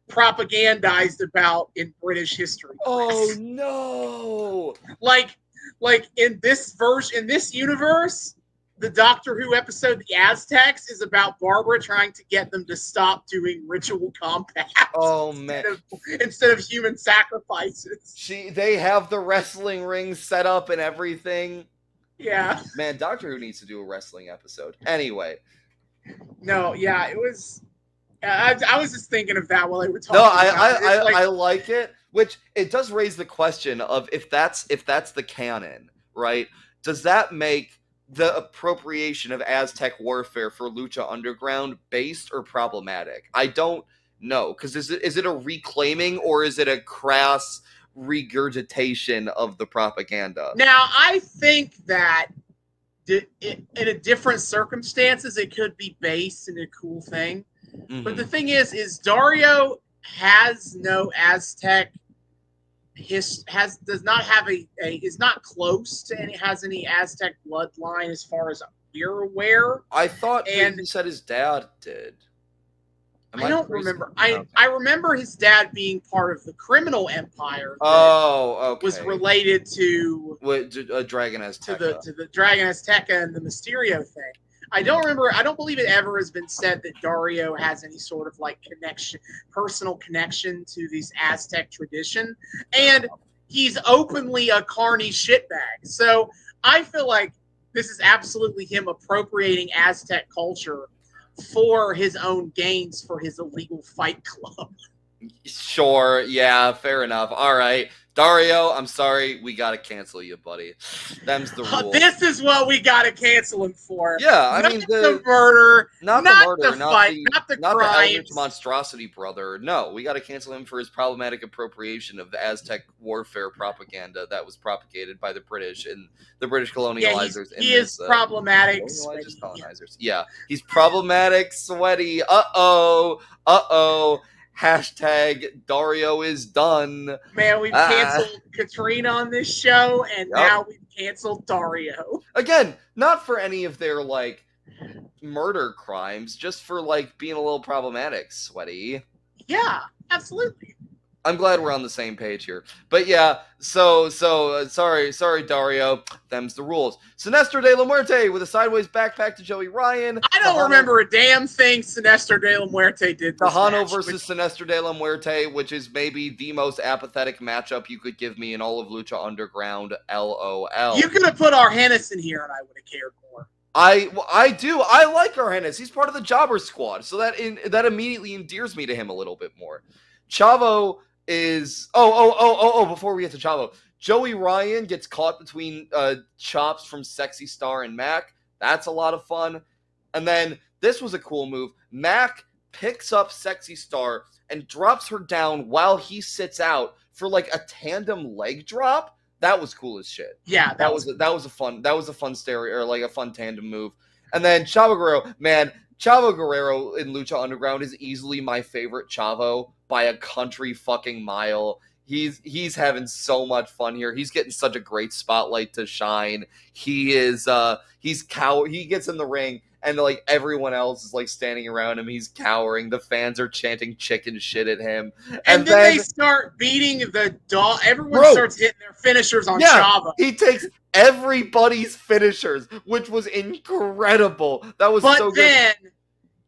Speaker 1: propagandized about in British history.
Speaker 2: Oh no!
Speaker 1: Like in this universe, the Doctor Who episode "The Aztecs" is about Barbara trying to get them to stop doing ritual combat.
Speaker 2: Oh man!
Speaker 1: Instead of human sacrifices.
Speaker 2: They have the wrestling ring set up and everything.
Speaker 1: Yeah.
Speaker 2: Man, Doctor Who needs to do a wrestling episode. Anyway.
Speaker 1: No, yeah, it was. I was just thinking of that while they were talking.
Speaker 2: No,
Speaker 1: I
Speaker 2: like it, which it does raise the question of if that's the canon, right? Does that make the appropriation of Aztec warfare for Lucha Underground based or problematic? I don't know, because is it a reclaiming or is it a crass regurgitation of the propaganda?
Speaker 1: Now, I think that in a different circumstances, it could be based in a cool thing. Mm-hmm. But the thing is Dario has no Aztec. Is not close to any Aztec bloodline as far as we're aware.
Speaker 2: I thought you said his dad did.
Speaker 1: I don't remember. I remember his dad being part of the criminal empire.
Speaker 2: Okay.
Speaker 1: Was related to
Speaker 2: Dragon Azteca.
Speaker 1: To the Dragon Azteca and the Mysterio thing. I don't remember. I don't believe it ever has been said that Dario has any sort of like personal connection to these Aztec tradition, and he's openly a carny shitbag. So I feel like this is absolutely him appropriating Aztec culture for his own gains for his illegal fight club.
Speaker 2: Sure, yeah, fair enough. All right, Dario, I'm sorry, we gotta cancel you, buddy. Them's the rule.
Speaker 1: This is what we gotta cancel him for.
Speaker 2: Yeah, I mean
Speaker 1: the murder,
Speaker 2: not the murder,
Speaker 1: the fight, not the crimes,
Speaker 2: the Eldritch monstrosity brother. No, we gotta cancel him for his problematic appropriation of the Aztec warfare propaganda that was propagated by the British and the British colonializers.
Speaker 1: Yeah, he is problematic.
Speaker 2: Colonizers. Yeah, he's problematic, sweaty. Uh-oh. Hashtag Dario is done.
Speaker 1: Man, we've canceled Katrina on this show, and now we've canceled Dario.
Speaker 2: Again, not for any of their, like, murder crimes, just for, like, being a little problematic, sweaty.
Speaker 1: Yeah, absolutely.
Speaker 2: I'm glad we're on the same page here. But yeah, so sorry, Dario. Them's the rules. Sinestro de la Muerte with a sideways backpack to Joey Ryan.
Speaker 1: I don't remember a damn thing Sinestro de la Muerte did.
Speaker 2: Tejano versus Sinestro de la Muerte, which is maybe the most apathetic matchup you could give me in all of Lucha Underground. LOL.
Speaker 1: You could have put Argenis in here and I would have cared more.
Speaker 2: I do. I like Argenis. He's part of the Jobber Squad, so that immediately endears me to him a little bit more. Chavo is before we get to Chavo, Joey Ryan gets caught between chops from Sexy Star and Mac. That's a lot of fun. And then this was a cool move. Mac picks up Sexy Star and drops her down while he sits out for like a tandem leg drop. That was cool as shit.
Speaker 1: Yeah,
Speaker 2: that was a fun stereo, or like a fun tandem move. And then Chavo Guerrero, man, Chavo Guerrero in Lucha Underground is easily my favorite Chavo by a country fucking mile. He's having so much fun here. He's getting such a great spotlight to shine. He gets in the ring and like everyone else is like standing around him. He's cowering. The fans are chanting chicken shit at him.
Speaker 1: And then they start beating the dog. Everyone starts hitting their finishers on Chavo.
Speaker 2: He takes everybody's finishers, which was incredible. That was so good. But then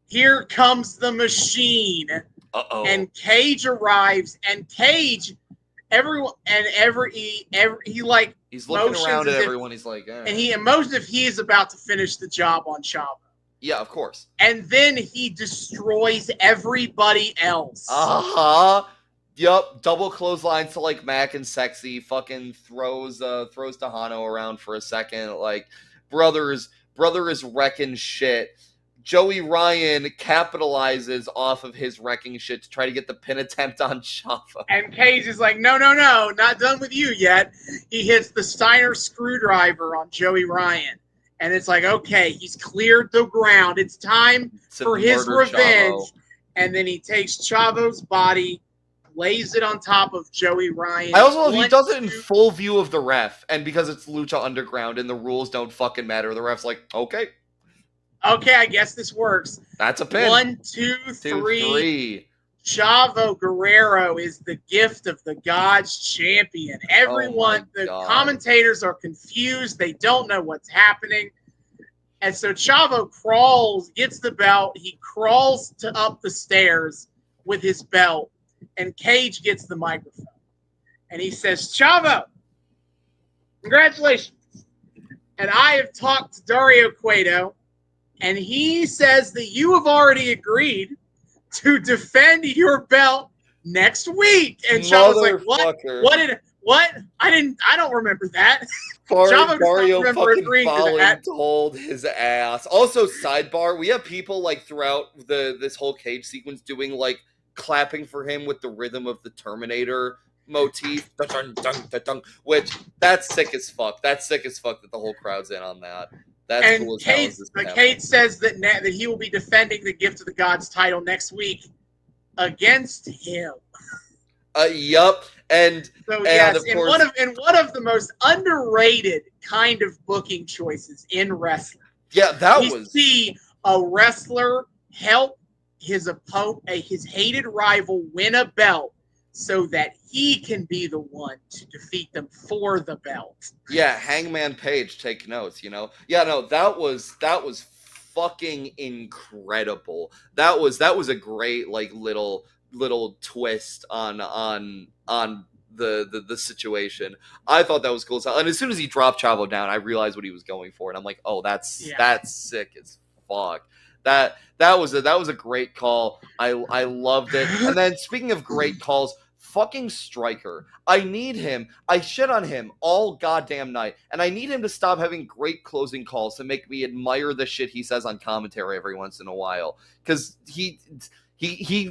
Speaker 1: here comes the machine.
Speaker 2: Uh-oh.
Speaker 1: And Cage arrives, and Cage, everyone, and he like
Speaker 2: he's looking around at everyone. He's like,
Speaker 1: and he emotions if he is about to finish the job on Chavo.
Speaker 2: Yeah, of course.
Speaker 1: And then he destroys everybody else.
Speaker 2: Yup. Double clotheslines to like Mac and Sexy. Fucking throws Tejano around for a second. Like brother is wrecking shit. Joey Ryan capitalizes off of his wrecking shit to try to get the pin attempt on Chavo.
Speaker 1: And Cage is like, no, not done with you yet. He hits the Steiner screwdriver on Joey Ryan. And it's like, okay, he's cleared the ground. It's time for his revenge. Chavo. And then he takes Chavo's body, lays it on top of Joey Ryan.
Speaker 2: I also love he does it in full view of the ref. And because it's Lucha Underground and the rules don't fucking matter, the ref's like, okay.
Speaker 1: Okay, I guess this works.
Speaker 2: That's a pin.
Speaker 1: 1, 2, 3. Chavo Guerrero is the gift of the gods champion. Everyone, the commentators are confused. They don't know what's happening. And so Chavo gets the belt. He crawls up the stairs with his belt, and Cage gets the microphone. And he says, Chavo, congratulations. And I have talked to Dario Cueto, and he says that you have already agreed to defend your belt next week. And Chavo's like, what? I don't remember that.
Speaker 2: Chavo Dario fucking told his ass. Also, sidebar, we have people like throughout this whole Cage sequence doing like clapping for him with the rhythm of the Terminator motif, which that's sick as fuck. That's sick as fuck that the whole crowd's in on that. That's cool as hell.
Speaker 1: Cage says that he will be defending the Gift of the Gods title next week against him.
Speaker 2: Yup. And
Speaker 1: so yes, in one of the most underrated kind of booking choices in wrestling.
Speaker 2: Yeah,
Speaker 1: we see a wrestler help his hated rival win a belt so that he can be the one to defeat them for the belt.
Speaker 2: Yeah, Hangman Page, take notes, you know? Yeah, no, that was fucking incredible. That was a great like little twist on the situation. I thought that was cool. And as soon as he dropped Chavo down, I realized what he was going for, and I'm like, oh, that's sick as fuck. That was a great call. I loved it. And then speaking of great calls, fucking Striker. I need him. I shit on him all goddamn night, and I need him to stop having great closing calls to make me admire the shit he says on commentary every once in a while. Because he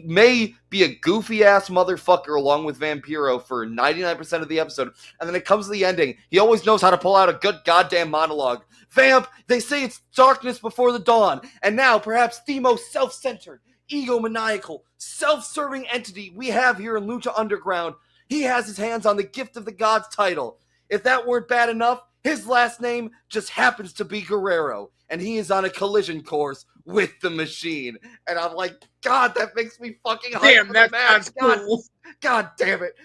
Speaker 2: may be a goofy-ass motherfucker along with Vampiro for 99% of the episode, and then it comes to the ending. He always knows how to pull out a good goddamn monologue. Vamp, they say it's darkness before the dawn, and now perhaps the most self-centered, egomaniacal, self-serving entity we have here in Lucha Underground. He has his hands on the Gift of the Gods title. If that weren't bad enough, his last name just happens to be Guerrero, and he is on a collision course with the Machine. And I'm like, God, that makes me fucking hype.
Speaker 1: Damn, that sounds cool.
Speaker 2: God damn it.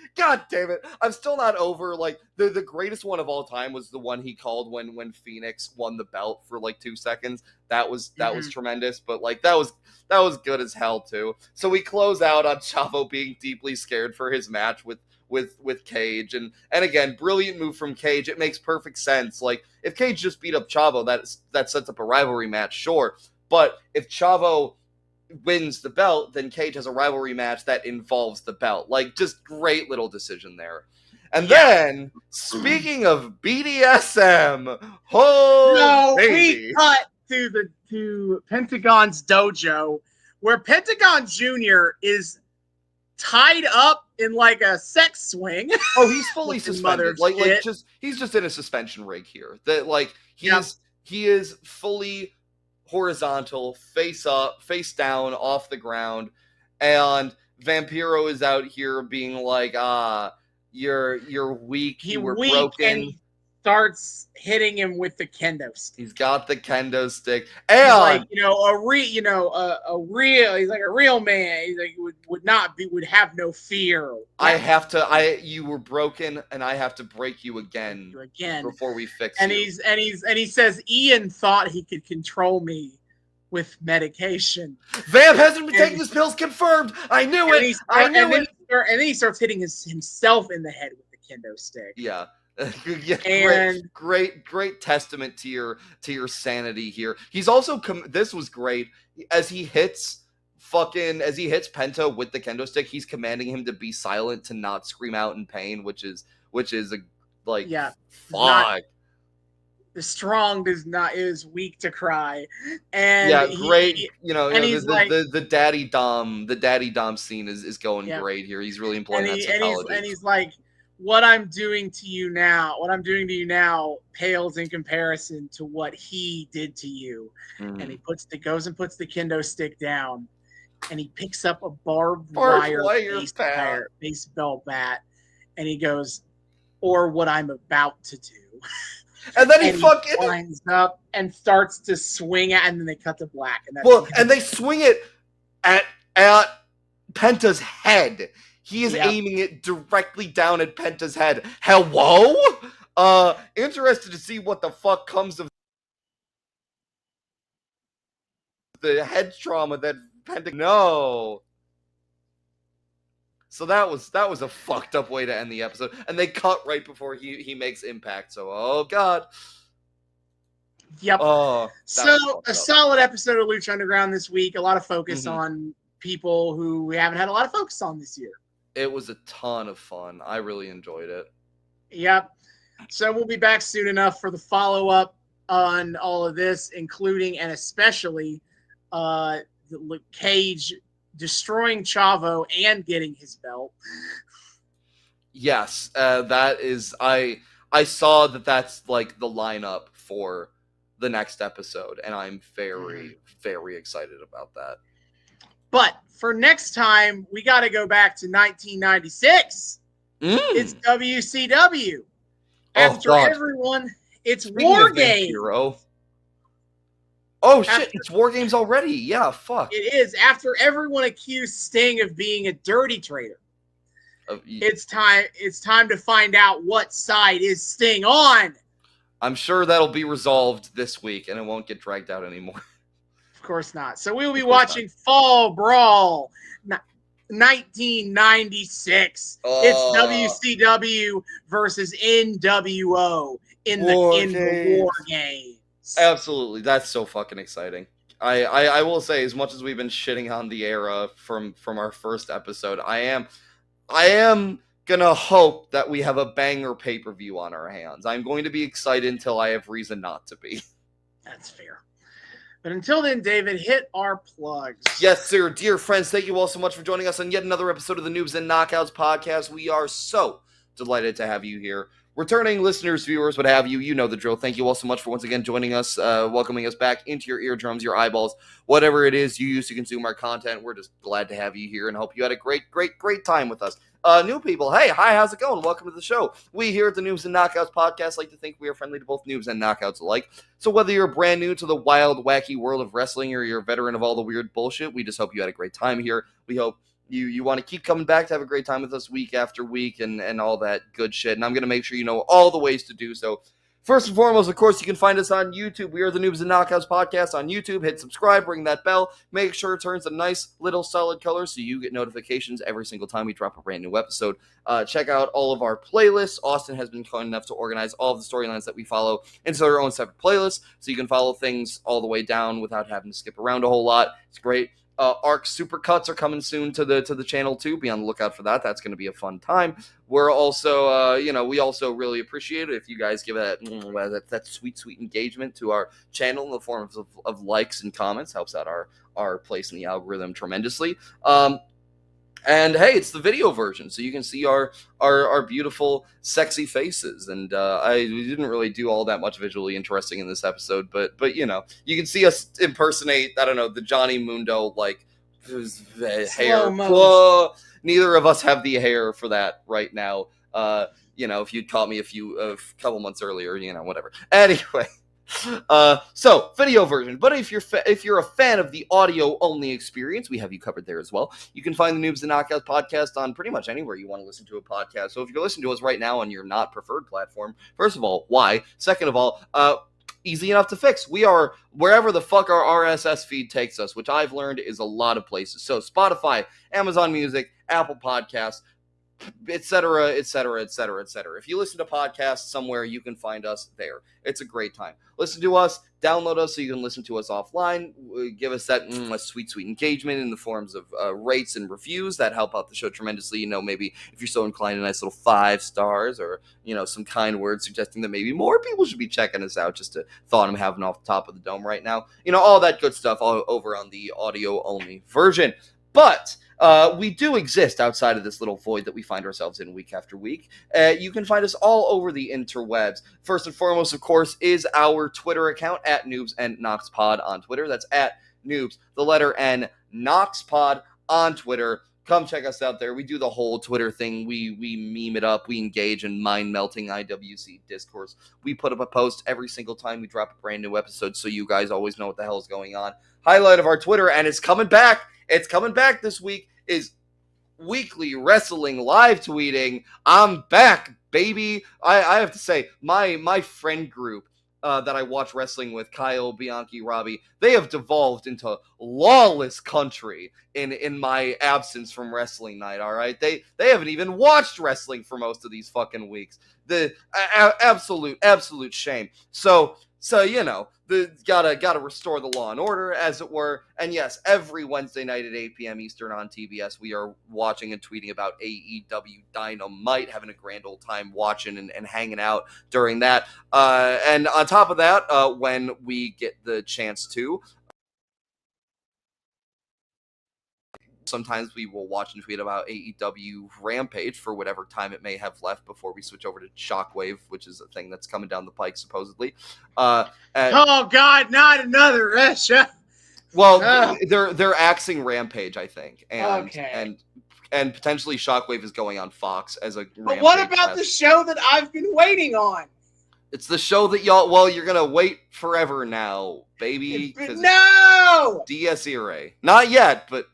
Speaker 2: I'm still not over, like, the greatest one of all time was the one he called when Phoenix won the belt for like 2 seconds. That was tremendous, but like that was good as hell too. So we close out on Chavo being deeply scared for his match with Cage, and again, brilliant move from Cage. It makes perfect sense. Like, if Cage just beat up Chavo, that sets up a rivalry match, sure. But if Chavo wins the belt, then Cage has a rivalry match that involves the belt. Like, just great little decision there. And then, speaking of BDSM,
Speaker 1: we cut to Pentagon's dojo, where Pentagon Jr. is tied up in like a sex swing.
Speaker 2: Oh, he's fully suspended. He's just in a suspension rig here. That like he is fully horizontal, face up, face down, off the ground, and Vampiro is out here being like, you're weak. You were broken.
Speaker 1: And he starts hitting him with the kendo stick.
Speaker 2: He's got the kendo stick, and
Speaker 1: he's like, he's like a real man. He's like would have no fear.
Speaker 2: You were broken, and I have to break you again before we fix
Speaker 1: you. And he says Ian thought he could control me with medication.
Speaker 2: Vamp hasn't been taking his pills. Confirmed. I knew it.
Speaker 1: And then he starts hitting himself in the head with the kendo stick.
Speaker 2: Yeah. And great testament to your sanity here. He's also this was great as he hits Penta with the kendo stick. He's commanding him to be silent, to not scream out in pain, which is fuck.
Speaker 1: The strong is weak to cry, and
Speaker 2: the daddy dom scene is going great here. He's really employing that psychology.
Speaker 1: And he's like, what I'm doing to you now pales in comparison to what he did to you. And he goes and puts the kendo stick down, and he picks up a barbed wire baseball bat, and he goes, or what I'm about to do.
Speaker 2: And then he
Speaker 1: winds up and starts to swing it, and then they cut to black.
Speaker 2: And they swing it at Penta's head. He is
Speaker 1: Yep.
Speaker 2: aiming it directly down at Penta's head. Hello? Interested to see what the fuck comes of the head trauma that Penta. No. So that was a fucked up way to end the episode, and they cut right before he makes impact. So oh god.
Speaker 1: Yep.
Speaker 2: Oh,
Speaker 1: so a solid episode of Lucha Underground this week. A lot of focus
Speaker 2: Mhm.
Speaker 1: on people who we haven't had a lot of focus on this year.
Speaker 2: It was a ton of fun. I really enjoyed it.
Speaker 1: Yep. So we'll be back soon enough for the follow-up on all of this, including and especially Cage destroying Chavo and getting his belt.
Speaker 2: Yes, that is. I saw that that's like the lineup for the next episode, and I'm very, very excited about that.
Speaker 1: But for next time, we got to go back to 1996. It's WCW. After everyone, it's War Games.
Speaker 2: Oh shit! It's War Games already. Yeah, fuck.
Speaker 1: It is. After everyone accused Sting of being a dirty traitor, it's time to find out what side is Sting on.
Speaker 2: I'm sure that'll be resolved this week, and it won't get dragged out anymore.
Speaker 1: Of course not. So we'll be watching Fall Brawl 1996. It's WCW versus NWO in the War Games.
Speaker 2: Absolutely. That's so fucking exciting. I will say, as much as we've been shitting on the era from our first episode, I am gonna hope that we have a banger pay-per-view on our hands. I'm going to be excited until I have reason not to be.
Speaker 1: That's fair. But until then, David, hit our plugs.
Speaker 2: Yes, sir. Dear friends, thank you all so much for joining us on yet another episode of the Noobs and Knockouts Podcast. We are so delighted to have you here. Returning listeners, viewers, what have you, you know the drill. Thank you all so much for once again joining us, welcoming us back into your eardrums, your eyeballs, whatever it is you use to consume our content. We're just glad to have you here and hope you had a great time with us. New people, hey, hi, how's it going? Welcome to the show. We here at the Noobs and Knockouts Podcast like to think we are friendly to both noobs and knockouts alike. So whether you're brand new to the wild, wacky world of wrestling or you're a veteran of all the weird bullshit, we just hope you had a great time here. We hope you want to keep coming back to have a great time with us week after week and all that good shit. And I'm going to make sure you know all the ways to do so. First and foremost, of course, you can find us on YouTube. We are the Noobs and Knockouts Podcast on YouTube. Hit subscribe, ring that bell. Make sure it turns a nice little solid color so you get notifications every single time we drop a brand new episode. Check out all of our playlists. Austin has been kind enough to organize all of the storylines that we follow into their own separate playlists, so you can follow things all the way down without having to skip around a whole lot. It's great. ARC supercuts are coming soon to the channel too. Be on the lookout for that. That's going to be a fun time. We're also, we also really appreciate it if you guys give that sweet engagement to our channel in the form of likes and comments. Helps out our place in the algorithm tremendously. And hey, it's the video version, so you can see our beautiful, sexy faces. And we didn't really do all that much visually interesting in this episode, but you know, you can see us impersonate, I don't know, the Johnny Mundo hair. Whoa. Neither of us have the hair for that right now. If you'd caught me a couple months earlier, whatever. Anyway. So video version, but if you're a fan of the audio only experience, we have you covered there as well. You can find the Noobs and Knockouts Podcast on pretty much anywhere you want to listen to a podcast. So if you're listening to us right now on your not preferred platform, first of all, why? Second of all, easy enough to fix. We are wherever the fuck our RSS feed takes us, which I've learned is a lot of places. So Spotify, Amazon Music, Apple Podcasts, etc. If you listen to podcasts somewhere, you can find us there. It's a great time. Listen to us, download us so you can listen to us offline. Give us that sweet engagement in the forms of rates and reviews that help out the show tremendously. Maybe if you're so inclined, a nice little 5 stars or some kind words suggesting that maybe more people should be checking us out. Just a thought I'm having off the top of the dome right now. All that good stuff all over on the audio only version. But we do exist outside of this little void that we find ourselves in week after week. You can find us all over the interwebs. First and foremost, of course, is our Twitter account at Noobs and Knox Pod on Twitter. That's at Noobs, the letter N, Knox Pod on Twitter. Come check us out there. We do the whole Twitter thing. We meme it up. We engage in mind-melting IWC discourse. We put up a post every single time we drop a brand new episode, so you guys always know what the hell is going on. Highlight of our Twitter, and it's coming back. It's coming back this week, is weekly wrestling live tweeting. I'm back, baby. I have to say, my friend group that I watch wrestling with, Kyle, Bianchi, Robbie, they have devolved into lawless country in my absence from wrestling night. All right, they haven't even watched wrestling for most of these fucking weeks. The absolute shame. So the gotta restore the law and order, as it were. And yes, every Wednesday night at 8 p.m. Eastern on TBS, we are watching and tweeting about AEW Dynamite, having a grand old time watching and hanging out during that. And on top of that, when we get the chance to, sometimes we will watch and tweet about AEW Rampage for whatever time it may have left before we switch over to Shockwave, which is a thing that's coming down the pike, supposedly.
Speaker 1: Oh, God, not another Russia.
Speaker 2: Well, they're axing Rampage, I think. And potentially Shockwave is going on Fox as a Rampage.
Speaker 1: But what about the show that I've been waiting on?
Speaker 2: It's the show that you're going to wait forever now, baby.
Speaker 1: No!
Speaker 2: Dies Irae. Not yet, but,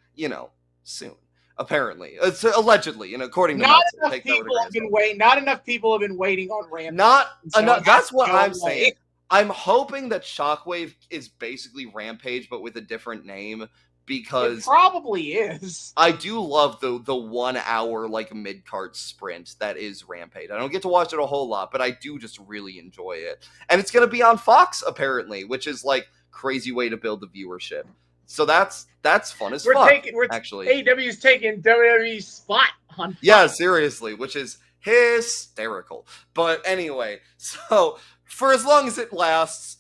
Speaker 2: soon. Apparently. It's allegedly, according to
Speaker 1: not enough people have been waiting. Not enough people have been waiting on Rampage.
Speaker 2: Not enough. That's what I'm saying. I'm hoping that Shockwave is basically Rampage, but with a different name, because
Speaker 1: it probably is.
Speaker 2: I do love the 1 hour mid-card sprint that is Rampage. I don't get to watch it a whole lot, but I do just really enjoy it. And it's gonna be on Fox apparently, which is crazy way to build the viewership. So that's fun as fuck. Actually,
Speaker 1: AEW is taking WWE's spot on Fox.
Speaker 2: Yeah, seriously, which is hysterical. But anyway, so for as long as it lasts,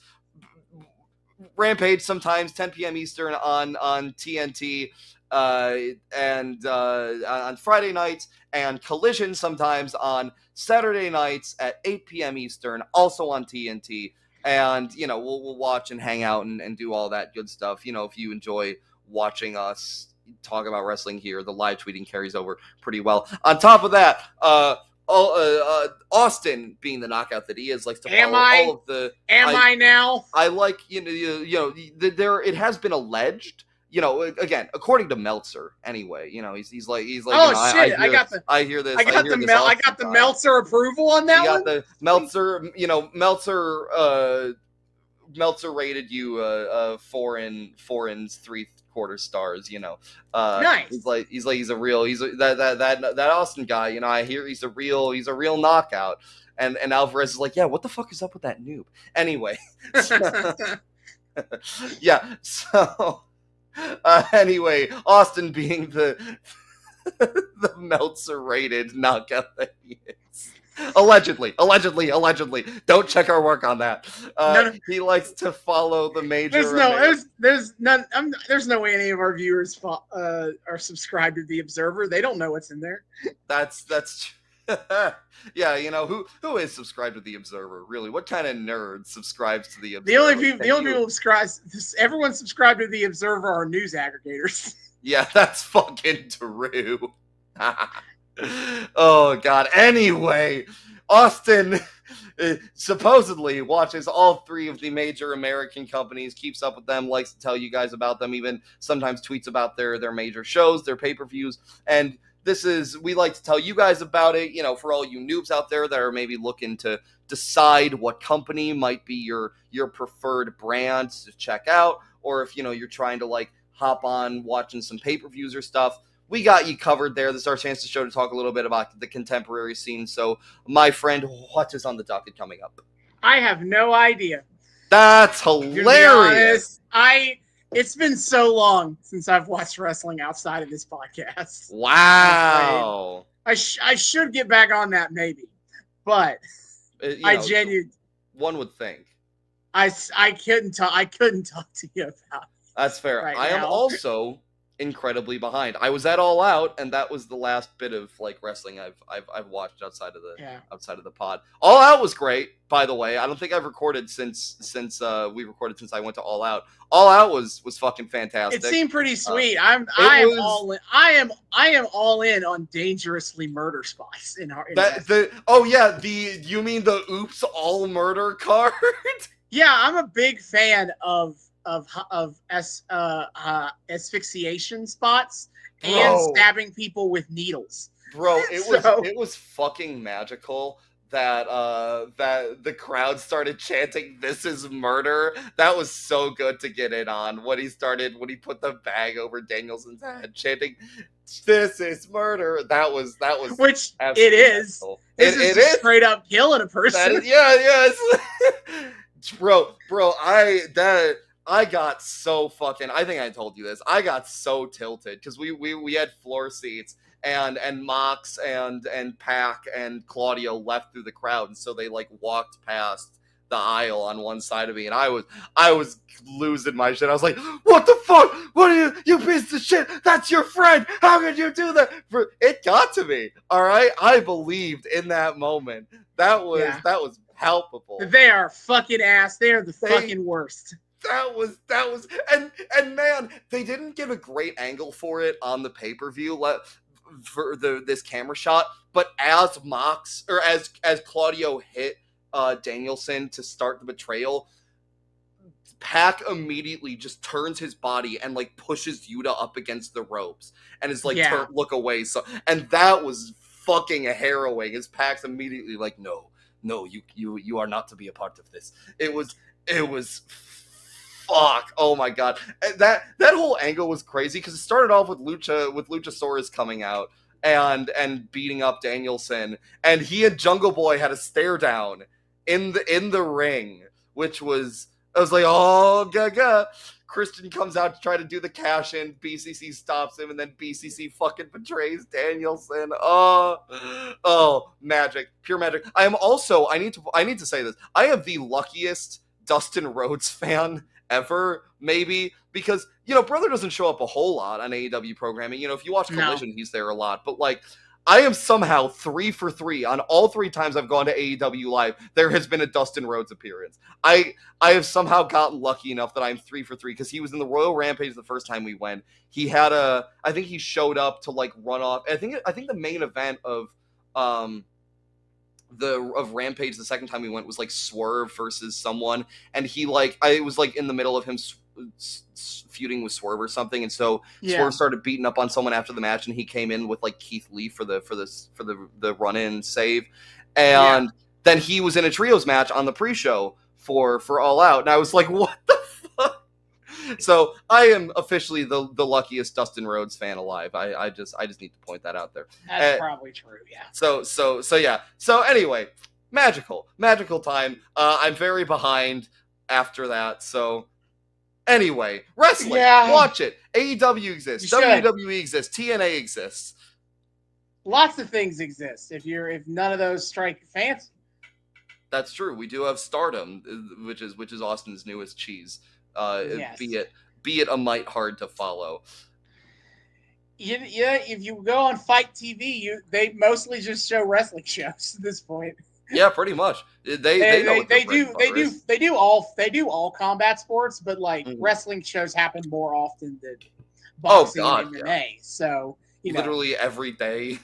Speaker 2: Rampage sometimes 10 p.m. Eastern on TNT and on Friday nights, and Collision sometimes on Saturday nights at 8 p.m. Eastern, also on TNT. And, we'll watch and hang out and do all that good stuff. If you enjoy watching us talk about wrestling here, the live tweeting carries over pretty well. On top of that, Austin, being the knockout that he is, likes to follow all of the.
Speaker 1: I now?
Speaker 2: I like there. It has been alleged. Again, according to Meltzer, anyway. He's like.
Speaker 1: Oh shit!
Speaker 2: I hear this.
Speaker 1: I got the Meltzer approval on that one.
Speaker 2: The Meltzer. Meltzer rated you 4 and 3/4 stars.
Speaker 1: Nice.
Speaker 2: He's a real. That Austin guy. I hear he's a real knockout. And Alvarez is like, yeah, what the fuck is up with that noob? Anyway. Yeah. So. Anyway, Austin being the Meltzer rated knockout that he is. Allegedly. Don't check our work on that. He likes to follow the major.
Speaker 1: There's no way any of our viewers are subscribed to the Observer. They don't know what's in there.
Speaker 2: That's yeah, who is subscribed to the Observer? Really, what kind of nerd subscribes to the Observer?
Speaker 1: The only people subscribe. Everyone subscribed to the Observer are news aggregators.
Speaker 2: Yeah, that's fucking true. Oh God. Anyway, Austin supposedly watches all 3 of the major American companies, keeps up with them, likes to tell you guys about them, even sometimes tweets about their major shows, their pay-per-views, and we like to tell you guys about it, for all you noobs out there that are maybe looking to decide what company might be your preferred brand to check out, or if, you're trying to hop on watching some pay-per-views or stuff. We got you covered there. This is our chance to talk a little bit about the contemporary scene. So, my friend, what is on the docket coming up?
Speaker 1: I have no idea.
Speaker 2: That's hilarious.
Speaker 1: It's been so long since I've watched wrestling outside of this podcast.
Speaker 2: Wow.
Speaker 1: I should get back on that maybe, but
Speaker 2: one would think.
Speaker 1: I couldn't talk to you about it.
Speaker 2: That's fair. I am also incredibly behind. I was at All Out, and that was the last bit of wrestling I've watched outside of the pod. All Out was great, by the way. I don't think I've recorded since we recorded since I went to All Out. All Out was fucking fantastic.
Speaker 1: It seemed pretty sweet. I am all in on dangerously murder spots in our.
Speaker 2: You mean the oops all murder card?
Speaker 1: Yeah, I'm a big fan of asphyxiation spots and
Speaker 2: Bro,
Speaker 1: stabbing people with needles.
Speaker 2: bro,
Speaker 1: So
Speaker 2: it was fucking magical that that the crowd started chanting "This is murder." That was so good to get in on when he put the bag over Danielson's head, chanting "This is murder." That was
Speaker 1: which it
Speaker 2: absolutely
Speaker 1: is.
Speaker 2: magical.
Speaker 1: This is
Speaker 2: It
Speaker 1: just
Speaker 2: is.
Speaker 1: straight up killing a
Speaker 2: That
Speaker 1: person.
Speaker 2: is, yes. bro, I got so fucking. I think I told you this. I got so tilted because we had floor seats, and Mox and Pac and Claudio left through the crowd, and so they like walked past the aisle on one side of me, and I was losing my shit. I was like, "What the fuck? What are you piece of shit? That's your friend. How could you do that?" It got to me. All right, I believed in that moment. That was palpable.
Speaker 1: They are fucking ass. They are the fucking worst.
Speaker 2: That was and man, they didn't give a great angle for it on the pay-per-view for this camera shot, but as Mox or as Claudio hit Danielson to start the betrayal, Pac immediately just turns his body and like pushes Yuta up against the ropes and is like look away. So and that was fucking harrowing. As Pac's immediately like, no, you are not to be a part of this. It was fuck. Oh my god. That whole angle was crazy because it started off with Luchasaurus coming out and beating up Danielson, and he and Jungle Boy had a stare down in the ring, which was I was like, oh gaga. Christian comes out to try to do the cash in. BCC stops him, and then BCC fucking betrays Danielson. Oh, magic, pure magic. I am also. I need to say this. I am the luckiest Dustin Rhodes fan ever, maybe, because brother doesn't show up a whole lot on AEW programming. If you watch Collision, he's there a lot, but like I am somehow 3 for 3 on all 3 times I've gone to AEW Live. There has been a Dustin Rhodes appearance. I have somehow gotten lucky enough that I'm 3 for 3 because he was in the Royal Rampage the first time we went. He had I think he showed up to like run off. I think the main event of Rampage the second time we went was like Swerve versus someone, and he like I was like in the middle of him feuding with Swerve or something, and so Swerve started beating up on someone after the match, and he came in with like Keith Lee for the run-in save, and then he was in a trios match on the pre-show for All Out, and I was like, what the fuck? So I am officially the luckiest Dustin Rhodes fan alive. I just need to point that out there.
Speaker 1: That's probably true, yeah.
Speaker 2: So yeah. So anyway, magical time. I'm very behind after that. So anyway, wrestling. Watch it. AEW exists. WWE exists. TNA exists.
Speaker 1: Lots of things exist. If none of those strike your fancy.
Speaker 2: That's true. We do have Stardom, which is Austin's newest cheese. Be it a mite hard to follow.
Speaker 1: Yeah, if you go on Fight TV, they mostly just show wrestling shows at this point.
Speaker 2: Yeah, pretty much. They know what
Speaker 1: they do all combat sports, but like wrestling shows happen more often than boxing and MMA. Yeah. So
Speaker 2: literally every day,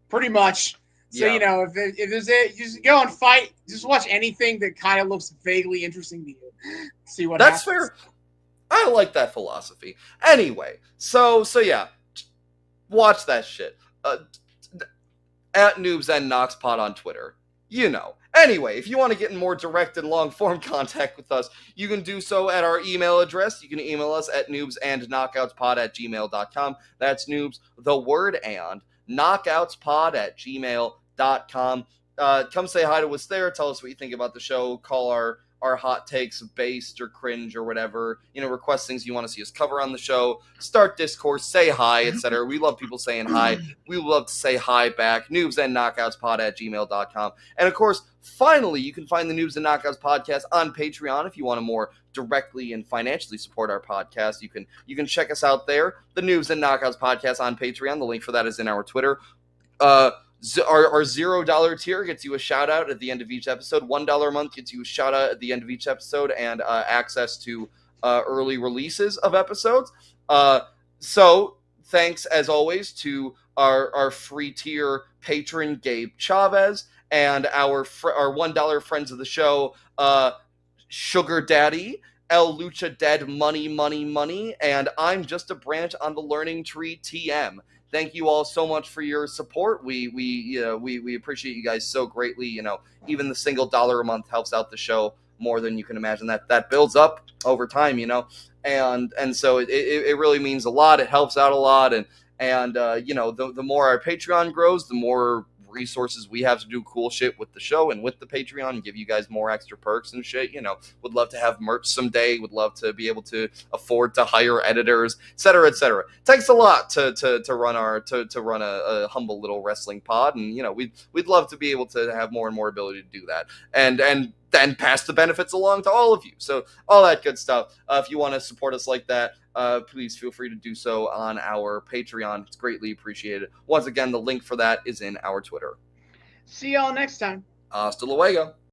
Speaker 1: pretty much. So if there's you just go and fight, just watch anything that kind of looks vaguely interesting to you. See what
Speaker 2: that's
Speaker 1: happens.
Speaker 2: Fair. I like that philosophy. Anyway, so yeah, watch that shit. At Noobs and Knockouts Pod on Twitter. Anyway, if you want to get in more direct and long-form contact with us, you can do so at our email address. You can email us at noobsandknockoutspod@gmail.com. That's noobs, the word and, knockoutspod@gmail.com. Come say hi to us there. Tell us what you think about the show. Call our hot takes based or cringe or whatever. Request things you want to see us cover on the show. Start discourse, say hi, etc. We love people saying hi. We love to say hi back. noobsandknockoutspod@gmail.com. And of course, finally, you can find the Noobs and Knockouts podcast on Patreon if you want to more directly and financially support our podcast. You can check us out there. The Noobs and Knockouts podcast on Patreon. The link for that is in our Twitter. Our $0 tier gets you a shout out at the end of each episode. $1 a month gets you a shout out at the end of each episode and access to early releases of episodes. So thanks as always to our free tier patron Gabe Chavez and our $1 friends of the show, Sugar Daddy El Lucha Dead Money, Money, Money, and I'm just a branch on the Learning Tree TM. Thank you all so much for your support. We appreciate you guys so greatly. Even the single $1 a month helps out the show more than you can imagine. That builds up over time, and so it really means a lot. It helps out a lot, and the more our Patreon grows, the more resources we have to do cool shit with the show and with the Patreon and give you guys more extra perks and shit. Would love to have merch someday. Would love to be able to afford to hire editors, etc., etc. Takes a lot to run a humble little wrestling pod, and we'd love to be able to have more and more ability to do that, and then pass the benefits along to all of you. So all that good stuff. If you want to support us like that, please feel free to do so on our Patreon. It's greatly appreciated. Once again, the link for that is in our Twitter.
Speaker 1: See y'all next time.
Speaker 2: Hasta luego.